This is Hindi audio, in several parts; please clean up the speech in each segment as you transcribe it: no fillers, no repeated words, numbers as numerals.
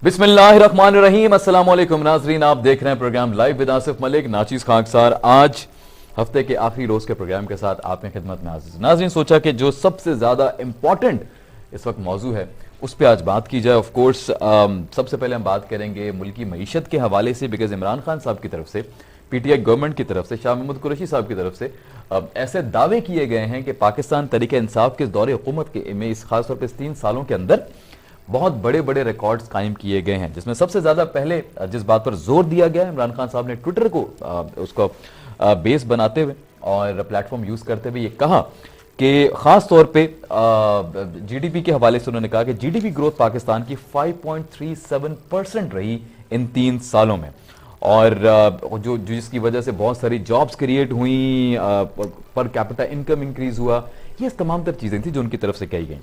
बिस्मिल्लाहिर्रहमानिर्रहीम। अस्सलाम वालेकुम नाजरीन, आप देख रहे हैं program live with Asif Malik, नाचीज खाकसार। आज हफ्ते के आखिरी रोज के प्रोग्राम के साथ आपकी खिदमत में हाजिर। नाजरीन, सोचा कि जो सबसे ज्यादा इंपॉर्टेंट इस वक्त मौजू है उस पर आज बात की जाए। ऑफ कोर्स सबसे पहले हम बात करेंगे मुल्की मईशत के हवाले से, बिकॉज इमरान खान साहब की तरफ से, पीटीआई गवर्नमेंट की तरफ से, शाह महमूद कुरैशी साहब की तरफ से ऐसे दावे किए गए हैं कि पाकिस्तान तरीके इंसाफ के दौरे हुकूमत के में इस खासतौर पर 3 सालों के अंदर बहुत बड़े बड़े रिकॉर्ड्स कायम किए गए हैं, जिसमें सबसे ज्यादा पहले जिस बात पर जोर दिया गया है, इमरान खान साहब ने ट्विटर को उसको बेस बनाते हुए और प्लेटफॉर्म यूज करते हुए ये कहा कि खास तौर पे जीडीपी के हवाले से उन्होंने कहा कि जीडीपी ग्रोथ पाकिस्तान की 5.37% रही इन 3 सालों में, और जो जिसकी वजह से बहुत सारी जॉब्स क्रिएट हुई, पर कैपिटा इनकम इंक्रीज हुआ। ये तमाम तर चीजें थी जो उनकी तरफ से कही गई।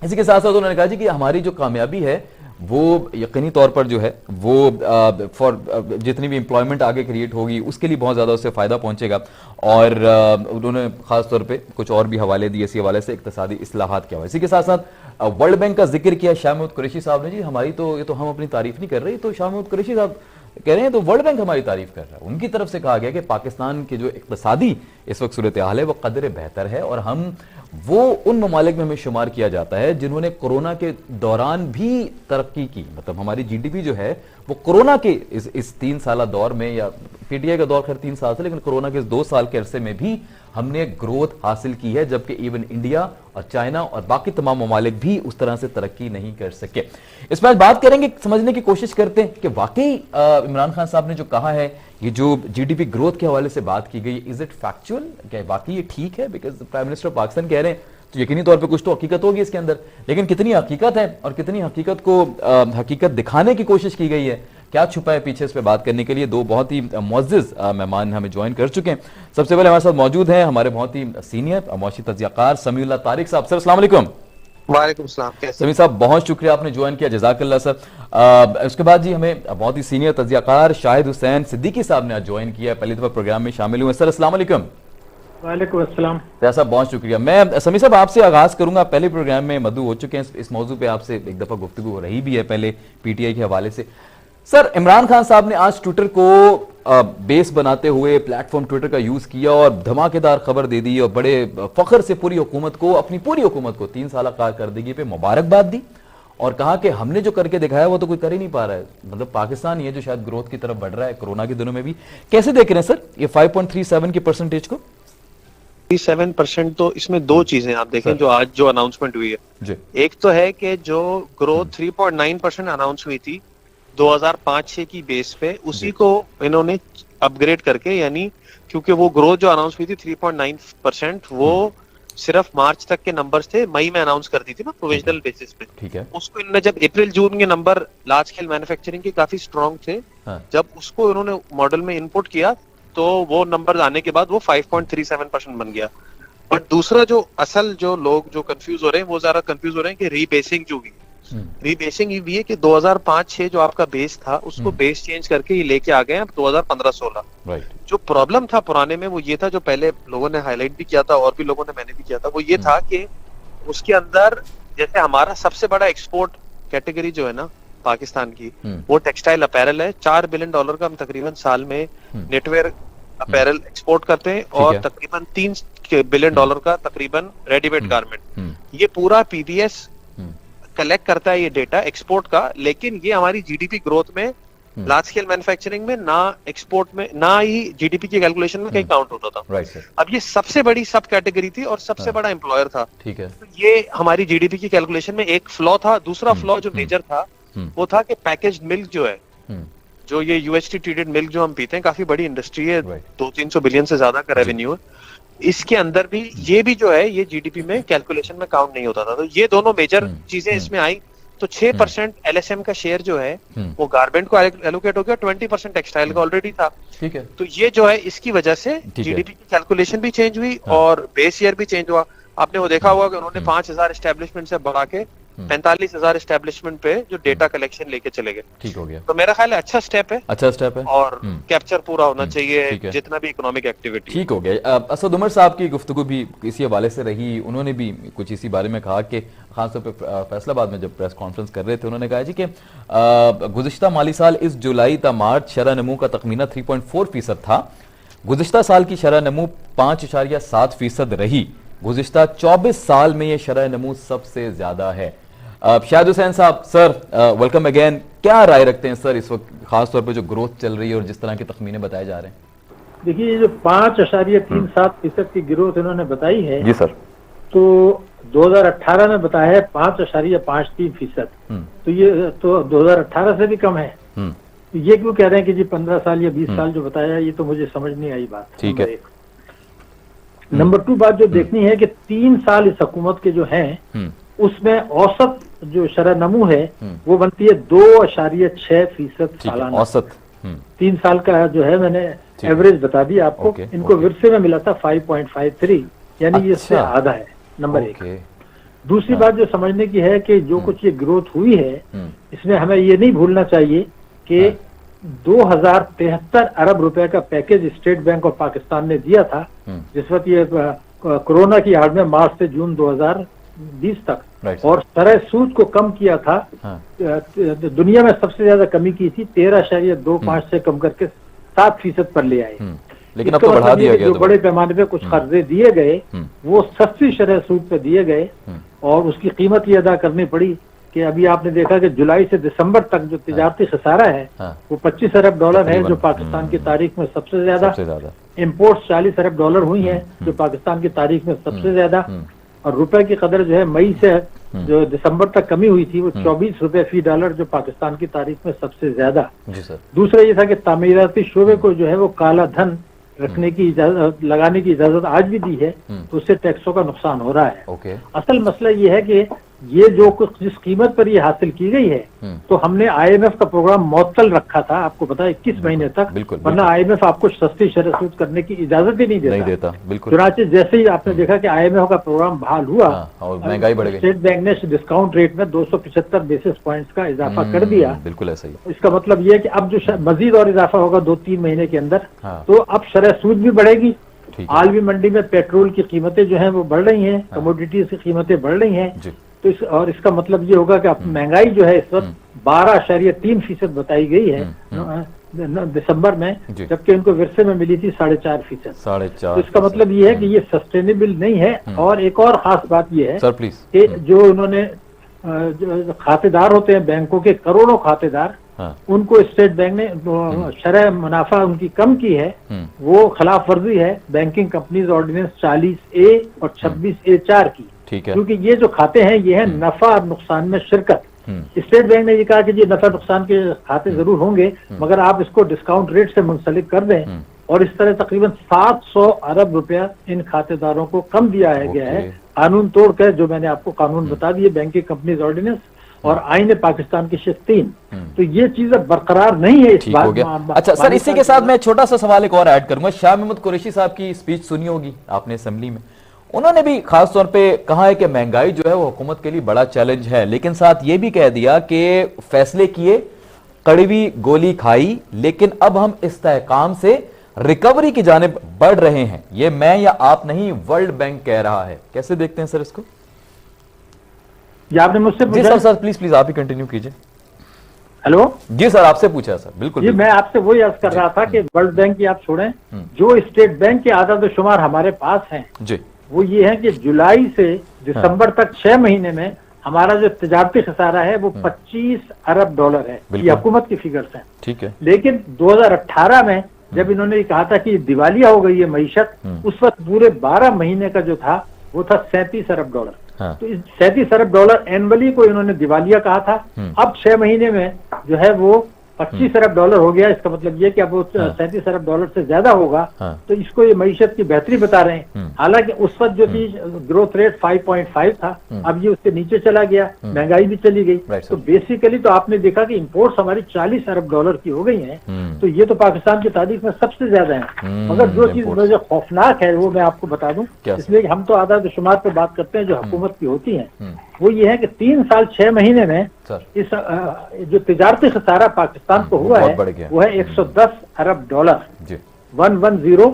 इसी के साथ साथ उन्होंने कहा जी कि हमारी जो कामयाबी है वो यकीनी तौर पर जो है वो फॉर जितनी भी एम्प्लॉयमेंट आगे क्रिएट होगी उसके लिए बहुत ज़्यादा उससे फ़ायदा पहुंचेगा। और उन्होंने खास तौर पे कुछ और भी हवाले दिए इसी हवाले से इक्तिसादी इस्लाहात के हवाले। इसी के साथ साथ वर्ल्ड बैंक का जिक्र किया शाह महमूद कुरैशी साहब ने। जी हमारी तो ये तो हम अपनी तारीफ नहीं कर रहे, तो शाह महमूद कुरैशी साहब कह रहे हैं तो वर्ल्ड बैंक हमारी तारीफ कर रहा है। उनकी तरफ से कहा गया कि पाकिस्तान की जो इक्तिसादी इस वक्त सूरत हाल है वो कदर बेहतर है, और हम वो उन ममालिक में हमें शुमार किया जाता है जिन्होंने कोरोना के दौरान भी तरक्की की। मतलब हमारी जीडीपी जो है वो कोरोना के इस 3 साल दौर में, या पीटीआई का दौर खैर 3 साल से, लेकिन कोरोना के इस 2 साल के अरसे में भी हमने ग्रोथ हासिल की है, जबकि इवन इंडिया और चाइना और बाकी तमाम ममालिक भी उस तरह से तरक्की नहीं कर सके। इस पर बात करेंगे, समझने की कोशिश करते हैं कि वाकई इमरान खान साहब ने जो कहा है, ये जो जीडीपी ग्रोथ के हवाले से बात की गई, इज इट फैक्चुअल, क्या वाकई ये ठीक है? Because prime minister of Pakistan कह रहे हैं तो यकीनी तौर पे कुछ तो हकीकत होगी इसके अंदर, लेकिन कितनी हकीकत है और कितनी हकीकत को हकीकत दिखाने की कोशिश की गई है, क्या छुपा है पीछे, इस पे बात करने के लिए 2 बहुत ही मुअज़्ज़िज़ मेहमान हमें ज्वाइन कर चुके हैं। सबसे पहले हमारे साथ मौजूद हैं हमारे बहुत ही सीनियर मुआशी तज्ज़ियाकार समीउल्लाह तारिक साहब। सर अस्सलाम वालेकुम। वालेकुम सलाम। समी साहब बहुत शुक्रिया आपने ज्वाइन किया, जज़ाकल्लाह सर। उसके बाद जी हमें बहुत ही सीनियर तज्ज़ियाकार शाहिद हुसैन सिद्दीकी साहब ने आज ज्वाइन किया, पहली दफा प्रोग्राम में शामिल हुए। सर अस्सलाम वालेकुम। वालेकुम अस्सलाम। साहब बहुत शुक्रिया। मैं समी साहब आपसे आगाज करूंगा, पहले प्रोग्राम में मधु हो चुके हैं, इस मौजू पे आपसे एक दफा गुफ्तगू हो रही भी है पहले पीटीआई के हवाले से। सर इमरान खान साहब ने आज ट्विटर को बेस बनाते हुए प्लेटफॉर्म ट्विटर का यूज किया और धमाकेदार खबर दे दी, और बड़े फख्र से पूरी हुकूमत को, अपनी पूरी हुकूमत को 3 साल कारकर्दगी पे मुबारकबाद दी, और कहा कि हमने जो करके दिखाया वो तो कोई कर ही नहीं पा रहा है। मतलब पाकिस्तान ये जो शायद ग्रोथ की तरफ बढ़ रहा है कोरोना के दिनों में भी, कैसे देख रहे हैं सर ये 5.37 की परसेंटेज को? 37% तो इसमें 2 चीजें आप देखें जो आज जो अनाउंसमेंट हुई है जी। एक तो है कि जो ग्रोथ 3.9% अनाउंस हुई थी 2005-6 की बेस पे, उसी को इन्होंने अपग्रेड करके, यानी क्योंकि वो ग्रोथ जो अनाउंस हुई थी 3.9% वो सिर्फ मार्च तक के नंबर्स थे, मई में अनाउंस कर दी थी ना प्रोविजनल बेसिस पे। ठीक है। उसको इन्होंने जब अप्रैल जून के नंबर लार्ज स्केल मैन्युफैक्चरिंग के काफी स्ट्रॉन्ग थे, जब उसको इन्होंने मॉडल में इनपुट किया तो वो नंबर आने के बाद वो 5.37% बन गया। और दूसरा जो असल जो लोग जो कंफ्यूज हो रहे हैं वो ज्यादा कंफ्यूज हो रहे हैं कि रीबेसिंग जो हुई, रीबेसिंग ये भी है कि 2005-6 जो आपका बेस था उसको बेस चेंज करके ये लेके आ गए हैं 2015-16। जो प्रॉब्लम था पुराने में वो ये था, जो पहले लोगों ने हाईलाइट भी किया था और भी लोगों ने, मैंने भी किया था, वो ये था कि उसके अंदर जैसे हमारा सबसे बड़ा एक्सपोर्ट कैटेगरी जो है ना पाकिस्तान की, वो टेक्सटाइल अपैरल है। $4 बिलियन का हम तकरीबन साल में नेटवेयर अपैरल एक्सपोर्ट करते हैं, और तकरीबन $3 बिलियन का तकरीबन रेडीमेड गारमेंट। ये पूरा पीबीएस कलेक्ट करता है ये डेटा एक्सपोर्ट का, लेकिन ये हमारी जीडीपी ग्रोथ में, लार्ज स्केल मैन्युफैक्चरिंग में ना, एक्सपोर्ट में ना, ही जीडीपी की कैलकुलेशन में कहीं काउंट होता था। अब ये सबसे बड़ी सब कैटेगरी थी और सबसे बड़ा एम्प्लॉयर था। ठीक है। तो ये हमारी जीडीपी की कैलकुलेशन में एक फ्लॉ था। दूसरा फ्लॉ जो मेजर था वो था कि पैकेज्ड मिल्क जो है, जो ये यूएसटी ट्रीटेड मिल्क जो हम पीते हैं, काफी बड़ी इंडस्ट्री है, 200-300 बिलियन से ज्यादा का रेवेन्यू है, इसके अंदर भी ये भी जो है ये जीडीपी में कैलकुलेशन में काउंट नहीं होता था। तो ये दोनों मेजर चीजें इसमें आई, तो 6% एलएसएम का शेयर जो है वो गारमेंट को एलोकेट हो गया, 20% टेक्सटाइल का ऑलरेडी था। ठीक है। तो ये जो है इसकी वजह से जीडीपी की कैलकुलेशन भी चेंज हुई और बेस ईयर भी चेंज हुआ। आपने वो देखा होगा कि उन्होंने 5000 एस्टेब्लिशमेंट से बढ़ा के 45,000 एस्टेब्लिशमेंट पे जो डेटा कलेक्शन लेके चले गए। ठीक हो गया। तो मेरा ख्याल है अच्छा स्टेप है, अच्छा स्टेप है और कैप्चर पूरा होना चाहिए ठीक है। जितना भी इकोनॉमिक एक्टिविटी। ठीक हो गया। असद उमर साहब की गुफ्तगू भी इसी हवाले से रही, उन्होंने भी कुछ इसी बारे में कहा कि खासतौर पर फैसलाबाद में जब प्रेस कॉन्फ्रेंस कर रहे थे, उन्होंने कहा जी कि गुज़िश्ता माली साल इस जुलाई ता मार्च शरह नमू का तखमीना 3.4% था। गुज़िश्ता साल की शरह नमू 5.7% रही। गुज़िश्ता 24 साल में ये शरह नमू सबसे ज्यादा है। शाहिद हुसैन साहब, सर वेलकम अगेन। क्या राय रखते हैं सर इस वक्त खासतौर पर जो ग्रोथ चल रही है और जिस तरह के तखमीने बताए जा रहे हैं? देखिए, ये जो 5.37% की ग्रोथ इन्होंने बताई है जी सर, तो 2018 में बताया है 5.53%। तो ये तो 2018 से भी कम है। तो ये क्यों कह रहे हैं कि जी 15 साल या 20 साल जो बताया, ये तो मुझे समझ नहीं आई बात। ठीक है। नंबर 2 बात जो देखनी है कि 3 साल इस हुकूमत के जो हैं उसमें औसत जो शरह नमू है वो बनती है 2.6% सालाना। औसत 3 साल का जो है मैंने एवरेज बता दिया आपको। इनको विरसे में मिला था 5.53, यानी ये इससे आधा है। नंबर 1। दूसरी बात जो समझने की है कि जो कुछ ये ग्रोथ हुई है, इसमें हमें ये नहीं भूलना चाहिए कि 2073 अरब रुपए का package state bank of Pakistan ने दिया था, जिस वक्त ये कोरोना की आड़ में मार्च से जून 2020 तक, और शरह सूद को कम किया था। दुनिया में सबसे ज्यादा कमी की थी, 13.25 से कम करके 7% पर ले आए। लेकिन अब तो बढ़ा दिया गया। जो बड़े पैमाने पे कुछ कर्जे दिए गए वो सस्ती शरह सूद पे दिए गए, और उसकी कीमत ये अदा करनी पड़ी कि अभी आपने देखा कि जुलाई से दिसंबर तक जो तिजारती खसारा है वो 25 अरब डॉलर है, जो पाकिस्तान की तारीख में सबसे ज्यादा। इम्पोर्ट 40 अरब डॉलर हुई है, जो पाकिस्तान की तारीख में सबसे ज्यादा। और रुपए की कदर जो है मई से जो दिसंबर तक कमी हुई थी वो 24 रुपए फी डॉलर, जो पाकिस्तान की तारीख में सबसे ज्यादा। दूसरा ये था कि तामीराती शोबे को जो है वो काला धन रखने की इजाजत, लगाने की इजाजत आज भी दी है, तो उससे टैक्सों का नुकसान हो रहा है। असल मसला ये है कि ये जो कुछ जिस कीमत पर ये हासिल की गई है, तो हमने IMF का प्रोग्राम मुअत्तल रखा था, आपको पता है 21 महीने तक, वरना IMF आपको सस्ती शरह सूद करने की इजाजत ही नहीं देता। चुनाचे जैसे ही आपने देखा कि IMF का प्रोग्राम बहाल हुआ और महंगाई बढ़ गई, स्टेट बैंक ने डिस्काउंट रेट में 275 बेसिस पॉइंट्स का इजाफा कर दिया। बिल्कुल ऐसा ही। इसका मतलब ये है कि अब जो मजीद और इजाफा होगा 2-3 महीने के अंदर, तो अब शरह सूद भी बढ़ेगी। आलमी मंडी में पेट्रोल की कीमतें जो है वो बढ़ रही हैं, कमोडिटीज की कीमतें बढ़ रही हैं, तो और इसका मतलब ये होगा कि महंगाई जो है इस वक्त 12.3% बताई गई है दिसंबर में, जबकि इनको विरसे में मिली थी 4.5%। तो इसका मतलब ये है कि ये सस्टेनेबल नहीं है। और एक और खास बात ये है कि जो उन्होंने जो खातेदार होते हैं बैंकों के, करोड़ों खातेदार, उनको स्टेट बैंक ने शरह मुनाफा उनकी कम की है, वो खिलाफ वर्जी है बैंकिंग कंपनीज ऑर्डिनेंस 40A और 26A4 की। क्योंकि ये जो खाते हैं ये है नफा और नुकसान में शिरकत। स्टेट बैंक ने ये कहा कि ये नफा नुकसान के खाते जरूर होंगे, मगर आप इसको डिस्काउंट रेट से मुंसलिक कर दें, और इस तरह तकरीबन 700 अरब रुपया इन खातेदारों को कम दिया गया है कानून तोड़कर, जो मैंने आपको कानून बता दिए, बैंकिंग कंपनीज ऑर्डिनेंस और आईन पाकिस्तान की शिफ्ट 3। तो ये चीजें बरकरार नहीं है इस बात। अच्छा सर, इसी के साथ मैं छोटा सा सवाल एक और ऐड करूंगा। शाह महमूद कुरैशी साहब की स्पीच सुनी होगी आपने असेंबली में, उन्होंने भी खास तौर पे कहा है कि महंगाई जो है वो हुकूमत के लिए बड़ा चैलेंज है, लेकिन साथ ये भी कह दिया कि फैसले किए, कड़वी गोली खाई, लेकिन अब हम इस्तेहकाम से रिकवरी की जानिब बढ़ रहे हैं। ये मैं या आप नहीं, वर्ल्ड बैंक कह रहा है। कैसे देखते हैं सर इसको? ये आपने मुझसे पूछा? जी सर प्लीज आप ही कंटिन्यू कीजिए। हेलो जी सर, आपसे पूछा सर। बिल्कुल जी, मैं आपसे वही अर्ज कर रहा था कि वर्ल्ड बैंक की आप छोड़ें, जो स्टेट बैंक के आदाद शुमार हमारे पास हैं जी, वो ये है कि जुलाई से दिसंबर तक 6 महीने में हमारा जो तिजारती खसारा है वो 25 अरब डॉलर है। ये हुकूमत की फिगर्स हैं। ठीक है। लेकिन 2018 में जब इन्होंने कहा था कि दिवालिया हो गई है मईशत, उस वक्त पूरे 12 महीने का जो था वो था 37 अरब डॉलर। तो इस 37 अरब डॉलर एनुअली को इन्होंने दिवालिया कहा था। अब 6 महीने में जो है वो 25 अरब डॉलर हो गया, इसका मतलब ये कि अब वो 37 अरब डॉलर से ज्यादा होगा। तो इसको ये मईशत की बेहतरी बता रहे हैं। हालांकि उस वक्त जो थी ग्रोथ रेट 5.5 था, अब ये उससे नीचे चला गया, महंगाई भी चली गई। तो बेसिकली तो आपने देखा कि इंपोर्ट्स हमारी 40 अरब डॉलर की हो गई हैं। तो ये तो पाकिस्तान की तारीख में सबसे ज्यादा है। मगर जो चीज मुझे खौफनाक है वो मैं आपको बता दूं, इसलिए हम तो आदाद शुमार पे बात करते हैं जो हुकूमत की होती है, वो ये है कि 3 साल 6 महीने में इस जो तिजारती खसारा पाकिस्तान को हुआ है वो है 110 अरब डॉलर, 110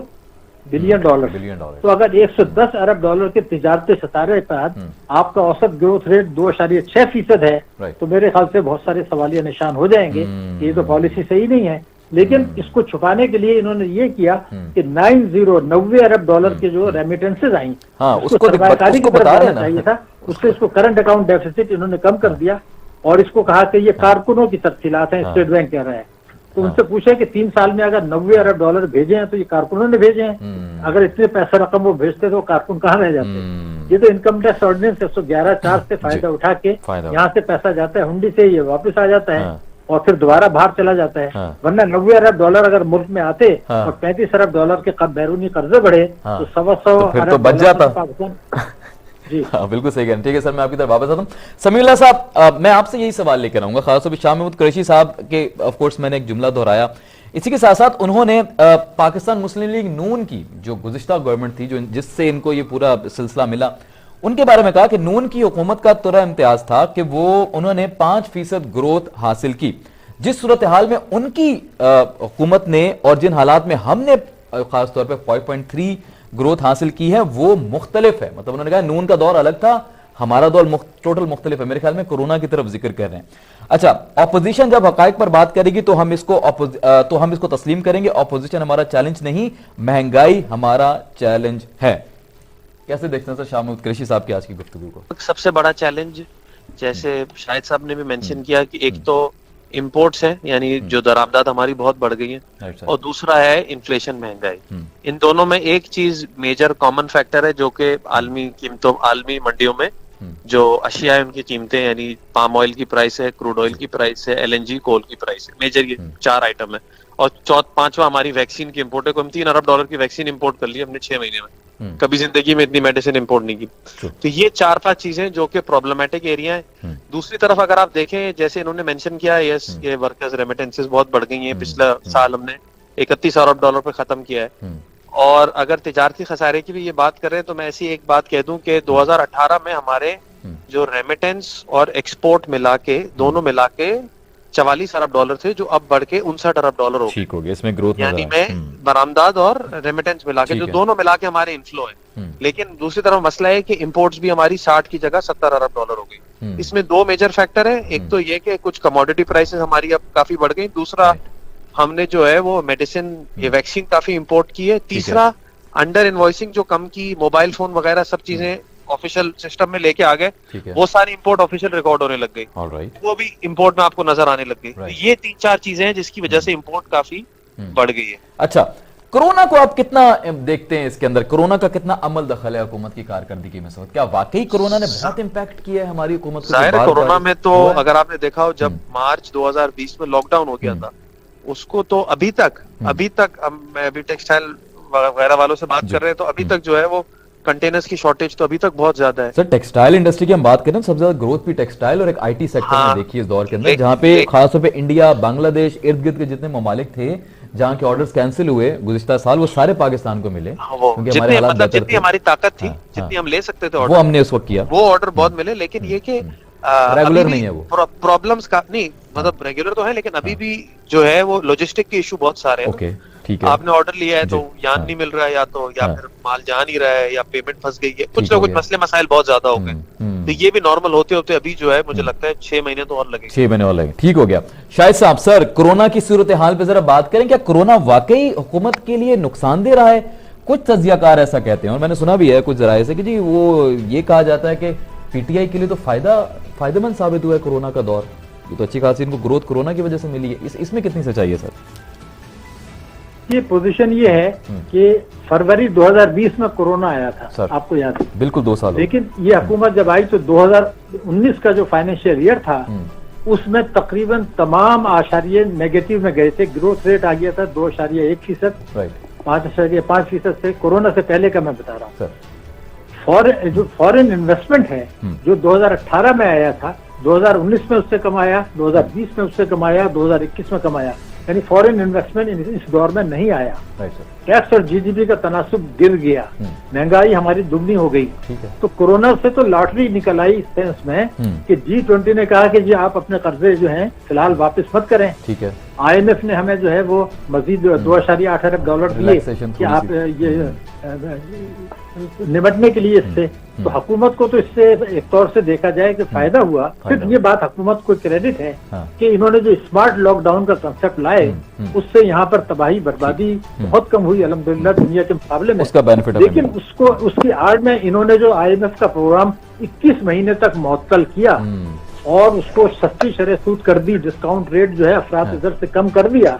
बिलियन डॉलर। तो अगर 110 अरब डॉलर के तिजारती खसारे पर आपका औसत ग्रोथ रेट 2.6% है, तो मेरे ख्याल से बहुत सारे सवालिया निशान हो जाएंगे। ये तो पॉलिसी सही नहीं है। लेकिन इसको छुपाने के लिए इन्होंने ये किया कि 90 अरब डॉलर के जो रेमिटेंसेज आई, उसको सरकारी की तरफ जाना चाहिए था, उससे इसको करंट अकाउंट डेफिसिट इन्होंने कम कर दिया और इसको कहा कि ये कारकुनों की तफसीलात हैं, स्टेट बैंक कह रहा है। तो उनसे पूछे कि 3 साल में अगर 90 अरब डॉलर भेजे हैं तो ये कारकुनों ने भेजे हैं, अगर इतने पैसा रकम वो भेजते तो कारकुन कहाँ रह जाते। ये तो इनकम टैक्स ऑर्डिनेंस 111(4) से फायदा उठा के यहाँ से पैसा जाता है हुंडी से, ये वापस आ जाता है और फिर दोबारा बाहर चला जाता है। वरना 90 अरब डॉलर अगर मुल्क में आते और 35 अरब डॉलर के बैरूनी कर्जे बढ़े तो 125 अरब तो बच जाता। जी हाँ, बिल्कुल सही कह रहे हैं। ठीक है सर, मैं आपकी तरफ वापस आता हूँ। समीउल्लाह साहब, मैं आपसे यही सवाल लेकर आऊंगा, खासतौर पर शाह महमूद कुरैशी साहब के ऑफ कोर्स मैंने एक जुमला दोहराया, इसी के साथ साथ उन्होंने पाकिस्तान मुस्लिम लीग नून की जो गुज़िश्ता गवर्नमेंट थी, जो जिससे इनको ये पूरा सिलसिला मिला, उनके बारे में कहा कि नून की हुकूमत का तुरा इम्तियाज था कि वो उन्होंने 5% ग्रोथ हासिल की। जिस सूरत हाल में उनकी हुकूमत ने और जिन हालात में हमने खासतौर पर 5.3 ग्रोथ हासिल की है वो मुख्तलिफ है। मतलब उन्होंने कहा नून का दौर अलग था, हमारा दौर टोटल मुख्तलिफ है। मेरे ख्याल में कोरोना की तरफ जिक्र कर रहे हैं। अच्छा, ऑपोजिशन जब हकाइक पर बात करेगी तो हम इसको तस्लीम करेंगे। ऑपोजिशन हमारा चैलेंज नहीं, महंगाई हमारा चैलेंज है। कैसे देखते हैं सर शाह महमूद कुरैशी साहब की आज की गुफ्तगू को? सबसे बड़ा चैलेंज, जैसे शाहिद साहब ने भी मेंशन किया कि एक तो इंपोर्ट्स है, यानी जो दरामदाद हमारी बहुत बढ़ गई है, और दूसरा है इन्फ्लेशन, महंगाई। इन दोनों में एक चीज मेजर कॉमन फैक्टर है जो कि आलमी कीमतों, आलमी मंडियों में जो अशिया है उनकी कीमतें, यानी पाम ऑयल की प्राइस है, क्रूड ऑयल की प्राइस है, LNG कोल की प्राइस है, मेजर ये 4 आइटम है। और पांचवा हमारी वैक्सीन की इंपोर्ट है। हम 3 अरब डॉलर की वैक्सीन इंपोर्ट कर ली हमने 6 महीने में, कभी जिंदगी में इतनी मेडिसिन इंपोर्ट नहीं की। तो ये 4-5 चीजें जो कि प्रॉब्लमेटिक एरिया है। दूसरी तरफ अगर आप देखें, जैसे इन्होंने मेंशन किया, यस ये वर्कर्स रेमिटेंसेस बहुत बढ़ गई हैं। पिछला साल हमने 31 अरब डॉलर पे खत्म किया है। और अगर तिजारती खसारे की भी ये बात करें तो मैं ऐसी एक बात कह दूं कि 2018 में हमारे जो रेमिटेंस और एक्सपोर्ट मिला के, दोनों मिला के 44 अरब डॉलर थे, जो अब बढ़ के 59 अरब डॉलर हो गए। इसमें ग्रोथ, यानी में बरामदाद और रेमिटेंस मिला के, जो दोनों मिला के हमारे इनफ्लो है। लेकिन दूसरी तरफ मसला है कि इंपोर्ट्स भी हमारी 60 की जगह 70 अरब डॉलर हो गई। इसमें 2 मेजर फैक्टर है। एक तो ये कि कुछ कमोडिटी प्राइसेस हमारी अब काफी बढ़ गई। दूसरा, हमने जो है वो मेडिसिन, ये वैक्सीन काफी इंपोर्ट की है। तीसरा, अंडर इनवॉइसिंग जो कम की, मोबाइल फोन वगैरह सब चीजें ऑफिशियल सिस्टम में लेके आ गए, वो सारी इंपोर्ट ऑफिशियल रिकॉर्ड होने लग गई, वो भी इंपोर्ट में आपको नजर आने लग गई। तो ये 3-4 चीजें हैं जिसकी वजह से इंपोर्ट काफी बढ़ गई है। अच्छा, कोरोना को आप कितना देखते हैं इसके अंदर? कोरोना का कितना अमल दखल है हुकूमत की कारकर्दगी में? क्या वाकई कोरोना ने बहुत इम्पैक्ट किया है हमारी हुकूमत को? जाहिर है, कोरोना में तो अगर आपने देखा हो, जब मार्च 2020 में लॉकडाउन हो गया था, उसको तो अभी तक मैं अभी टेक्सटाइल वगैरह वालों से बात कर रहे हैं, तो अभी तक जो है वो कंटेनर्स की शॉर्टेज तो अभी तक बहुत ज्यादा है। सर, टेक्सटाइल इंडस्ट्री की हम बात करें, सबसे ज्यादा ग्रोथ भी टेक्सटाइल और एक IT सेक्टर में देखी इस दौर के अंदर, जहां पे खासतौर पे इंडिया, बांग्लादेश, इर्द गिर्द के जितने ममालिक थे जहां के ऑर्डर्स कैंसिल हुए गुज़िश्ता साल, वो सारे पाकिस्तान को मिले। जितनी हमारी ताकत थी, जितनी हम ले सकते थे वो हमने उस वक्त किया, वो ऑर्डर बहुत मिले। लेकिन ये कि रेगुलर नहीं है वो, प्रॉब्लम्स का नहीं, मतलब रेगुलर तो है, लेकिन अभी भी जो है वो लॉजिस्टिक के इशू बहुत सारे हैं। ठीक है, आपने ऑर्डर लिया है तो यान नहीं मिल रहा है, या फिर माल जा नहीं रहा है, या पेमेंट फंस गई है, कुछ ना कुछ मसले मसाइल बहुत ज्यादा हो गए। तो ये भी नॉर्मल होते होते अभी जो है मुझे लगता है 6 महीने तो और लगेंगे। 6 महीने और लगेंगे। ठीक हो गया। शाहिद साहब, सर कोरोना की सूरत हाल पे जरा बात करें। क्या कोरोना वाकई हुकूमत के लिए नुकसान दे रहा है? कुछ तज्जियाकार ऐसा कहते हैं, और मैंने सुना भी है कुछ जराये से कि जी वो ये कहा जाता है कि PTI के लिए तो फायदेमंद साबित हुआ है कोरोना का दौर, ये तो अच्छी खासी इनको ग्रोथ कोरोना की वजह से मिली है। इसमें कितनी सच्चाई है सर? ये पोजीशन ये है कि फरवरी 2020 में कोरोना आया था सर, आपको याद है? बिल्कुल 2 साल। लेकिन ये हुकूमत जब आई तो 2019 का जो फाइनेंशियल ईयर था उसमें तकरीबन तमाम आशारिये नेगेटिव में गए थे। ग्रोथ रेट आ गया था 2.1%, 5.5% से, कोरोना से पहले का मैं बता रहा हूँ। जो फॉरेन इन्वेस्टमेंट है जो 2018 में आया था, 2019 में उससे कम आया, 2020 में उससे कम आया, 2021 में कम आया, यानी फॉरेन इन्वेस्टमेंट इस दौर में नहीं आया। टैक्स और जीडीपी का तनासुब गिर गया, महंगाई हमारी दुगनी हो गई। तो कोरोना से तो लॉटरी निकल आई इस सेंस में कि G20 ने कहा कि जी आप अपने कर्जे जो हैं फिलहाल वापस मत करें। ठीक है। IMF ने हमें जो है वो मजीद $2.8 अरब दिए कि आप ये निपटने के लिए इससे। तो हुकूमत को तो इससे एक तौर से देखा जाए कि फायदा हुआ। फिर ये बात हुकूमत को क्रेडिट है कि इन्होंने जो स्मार्ट लॉकडाउन का कंसेप्ट लाए उससे यहाँ पर तबाही बर्बादी बहुत कम हुई अल्हम्दुलिल्लाह दुनिया के मुकाबले में। उसका बेनिफिट, लेकिन उसकी आड़ में इन्होंने जो IMF का प्रोग्राम 21 महीने तक मुअत्तल किया और उसको सस्ती शरह सूद कर दी, डिस्काउंट रेट जो है अफराद दर से कम कर दिया।